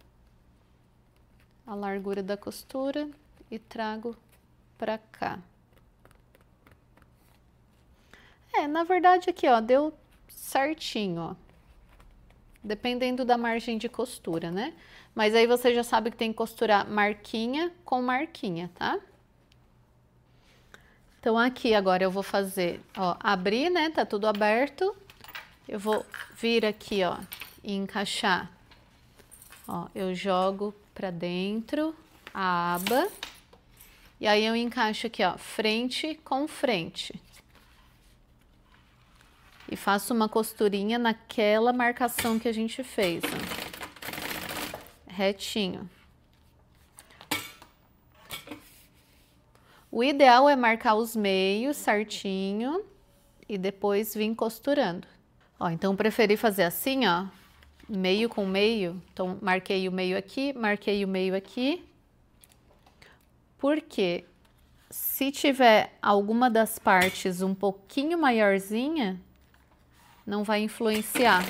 a largura da costura e trago pra cá. Na verdade aqui, ó, deu certinho, ó. Dependendo da margem de costura, né? Mas aí você já sabe que tem que costurar marquinha com marquinha, tá? Então, aqui agora eu vou fazer, ó, abrir, né? Tá tudo aberto. Eu vou vir aqui, ó, e encaixar. Ó, eu jogo pra dentro a aba. E aí eu encaixo aqui, ó, frente com frente. E faço uma costurinha naquela marcação que a gente fez, ó. Retinho. O ideal é marcar os meios certinho e depois vir costurando. Ó, então preferi fazer assim, ó, meio com meio. Então, marquei o meio aqui, marquei o meio aqui. Porque se tiver alguma das partes um pouquinho maiorzinha, não vai influenciar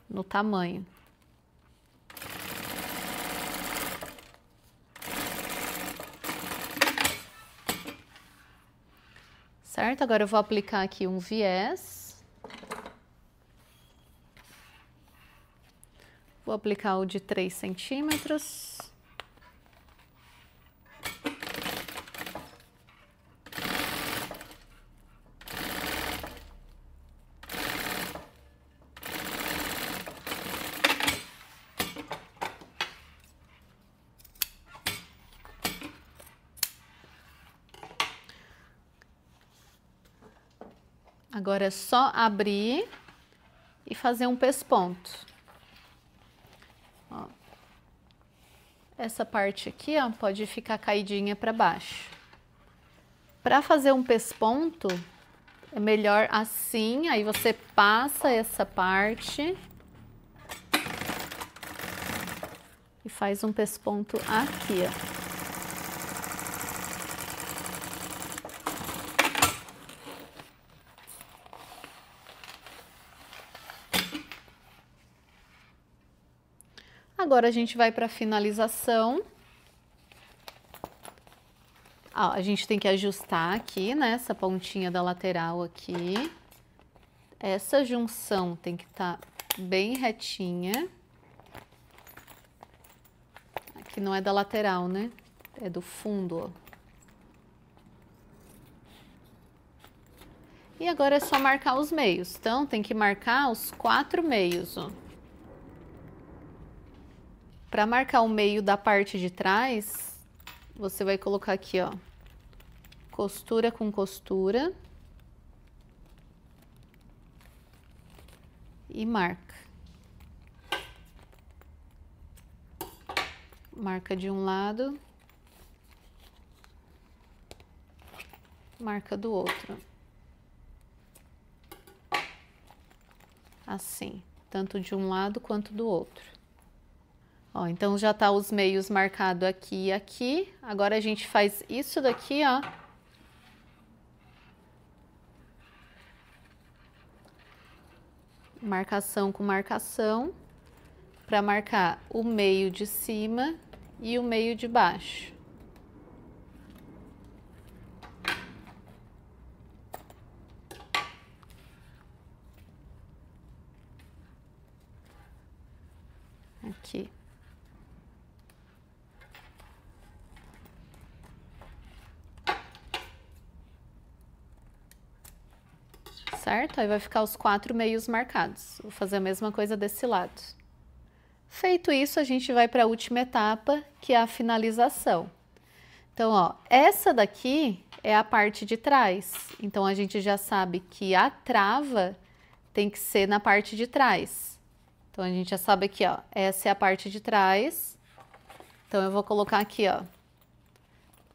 no tamanho. Certo? Agora eu vou aplicar aqui um viés. Vou aplicar o de 3 centímetros. Agora é só abrir e fazer um pesponto. Ó. Essa parte aqui, ó, pode ficar caidinha para baixo. Para fazer um pesponto, é melhor assim, aí você passa essa parte e faz um pesponto aqui, ó. Agora a gente vai para a finalização. Ó, a gente tem que ajustar aqui, né, essa pontinha da lateral aqui. Essa junção tem que estar bem retinha. Aqui não é da lateral, né? É do fundo, ó. E agora é só marcar os meios. Então, tem que marcar os 4 meios, ó. Para marcar o meio da parte de trás, você vai colocar aqui, ó, costura com costura e marca. Marca de um lado, marca do outro. Assim, tanto de um lado quanto do outro. Ó, então já tá os meios marcado aqui e aqui. Agora a gente faz isso daqui, ó. Marcação com marcação, para marcar o meio de cima e o meio de baixo. Aqui. Certo? Aí vai ficar os 4 meios marcados. Vou fazer a mesma coisa desse lado. Feito isso, a gente vai para a última etapa, que é a finalização. Então, ó, essa daqui é a parte de trás. Então, a gente já sabe que a trava tem que ser na parte de trás. Então, a gente já sabe aqui, ó, essa é a parte de trás. Então, eu vou colocar aqui, ó,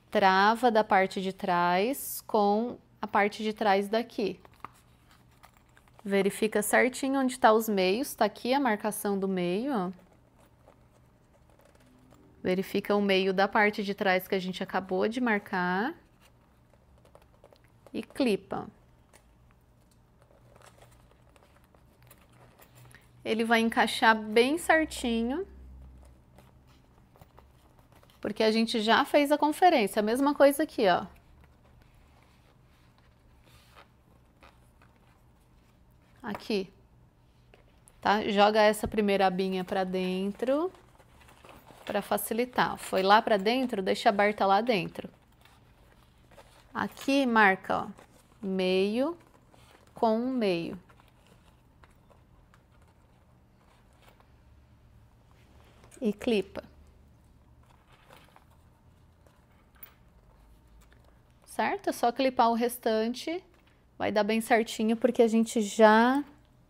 trava da parte de trás com a parte de trás daqui. Verifica certinho onde tá os meios, tá aqui a marcação do meio, ó. Verifica o meio da parte de trás que a gente acabou de marcar. E clipa. Ele vai encaixar bem certinho. Porque a gente já fez a conferência, a mesma coisa aqui, ó. Aqui, tá? Joga essa primeira abinha pra dentro, pra facilitar. Foi lá pra dentro, deixa aberta lá dentro. Aqui marca, ó, meio com meio. E clipa. Certo? É só clipar o restante. Vai dar bem certinho porque a gente já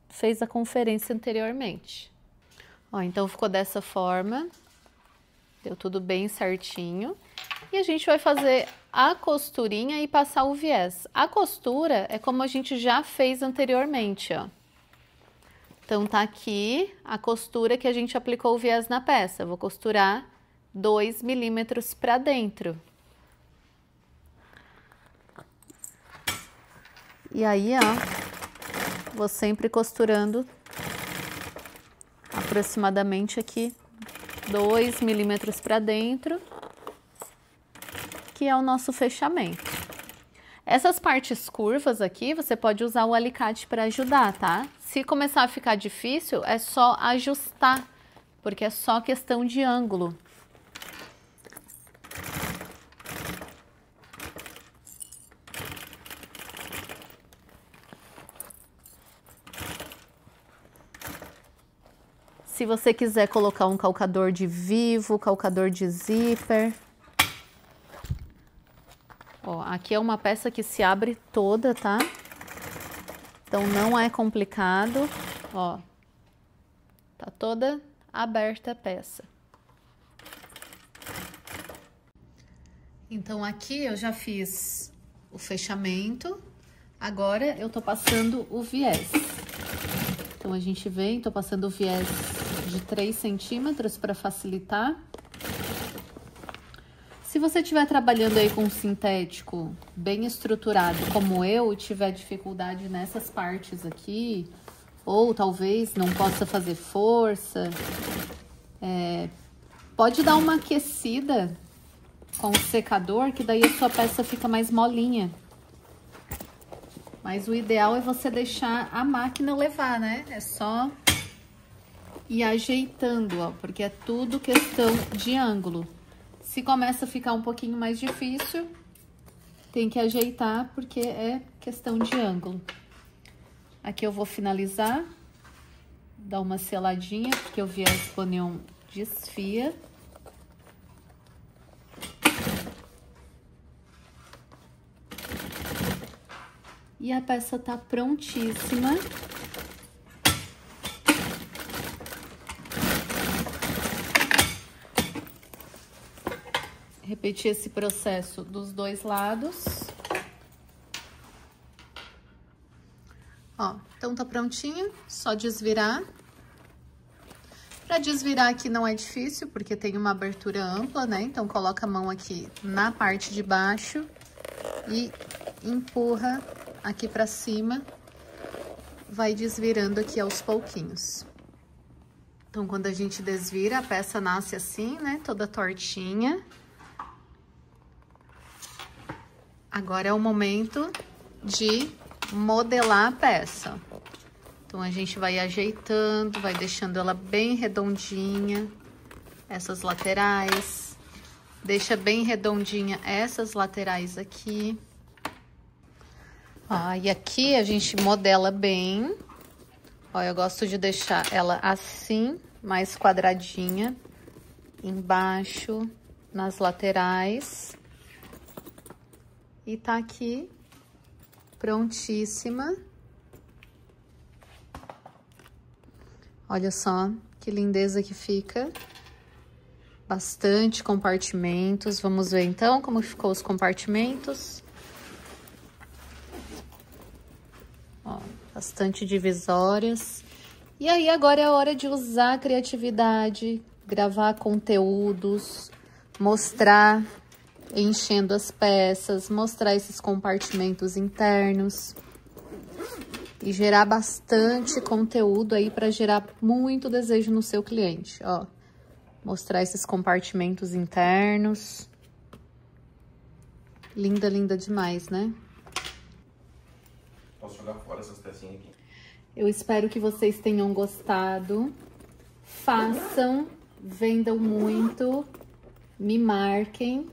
fez a conferência anteriormente. Ó, então ficou dessa forma. Deu tudo bem certinho. E a gente vai fazer a costurinha e passar o viés. A costura é como a gente já fez anteriormente, ó. Então tá aqui a costura que a gente aplicou o viés na peça. Eu vou costurar 2 milímetros para dentro. E aí, ó, vou sempre costurando aproximadamente aqui 2 milímetros para dentro, que é o nosso fechamento. Essas partes curvas aqui, você pode usar o alicate para ajudar, tá? Se começar a ficar difícil, é só ajustar, porque é só questão de ângulo. Se você quiser colocar um calcador de vivo, calcador de zíper. Ó, aqui é uma peça que se abre toda, tá? Então não é complicado, ó. Tá toda aberta a peça. Então aqui eu já fiz o fechamento. Agora eu tô passando o viés. Então a gente vem, tô passando o viés de 3 centímetros para facilitar. Se você estiver trabalhando aí com um sintético bem estruturado, como eu, e tiver dificuldade nessas partes aqui, ou talvez não possa fazer força, pode dar uma aquecida com o secador, que daí a sua peça fica mais molinha. Mas o ideal é você deixar a máquina levar, né? É só ir ajeitando, ó, porque é tudo questão de ângulo. Se começa a ficar um pouquinho mais difícil, tem que ajeitar, porque é questão de ângulo. Aqui eu vou finalizar, dar uma seladinha, porque o viés com neon desfia. E a peça tá prontíssima. Repetir esse processo dos dois lados. Ó, então tá prontinho, só desvirar. Para desvirar aqui não é difícil, porque tem uma abertura ampla, né? Então, coloca a mão aqui na parte de baixo e empurra aqui para cima. Vai desvirando aqui aos pouquinhos. Então, quando a gente desvira, a peça nasce assim, né? Toda tortinha. Agora é o momento de modelar a peça. Então, a gente vai ajeitando, vai deixando ela bem redondinha, essas laterais. Deixa bem redondinha essas laterais aqui. Ó, e aqui a gente modela bem. Ó, eu gosto de deixar ela assim, mais quadradinha, embaixo, nas laterais. E tá aqui, prontíssima. Olha só que lindeza que fica. Bastante compartimentos. Vamos ver então como ficou os compartimentos. Ó, bastante divisórias. E aí agora é a hora de usar a criatividade, gravar conteúdos, mostrar enchendo as peças, mostrar esses compartimentos internos. E gerar bastante conteúdo aí para gerar muito desejo no seu cliente, ó. Mostrar esses compartimentos internos. Linda, linda demais, né? Posso jogar fora essas pecinhas aqui? Eu espero que vocês tenham gostado. Façam, vendam muito, me marquem,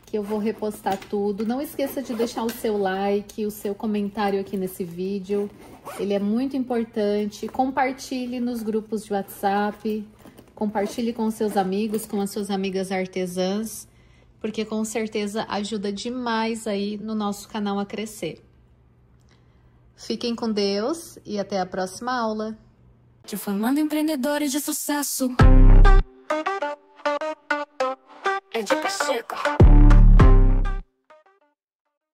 que eu vou repostar tudo. Não esqueça de deixar o seu like, o seu comentário aqui nesse vídeo. Ele é muito importante. Compartilhe nos grupos de WhatsApp. Compartilhe com os seus amigos, com as suas amigas artesãs, porque com certeza ajuda demais aí no nosso canal a crescer. Fiquem com Deus e até a próxima aula. Te formando empreendedores de sucesso. É de Pacheco.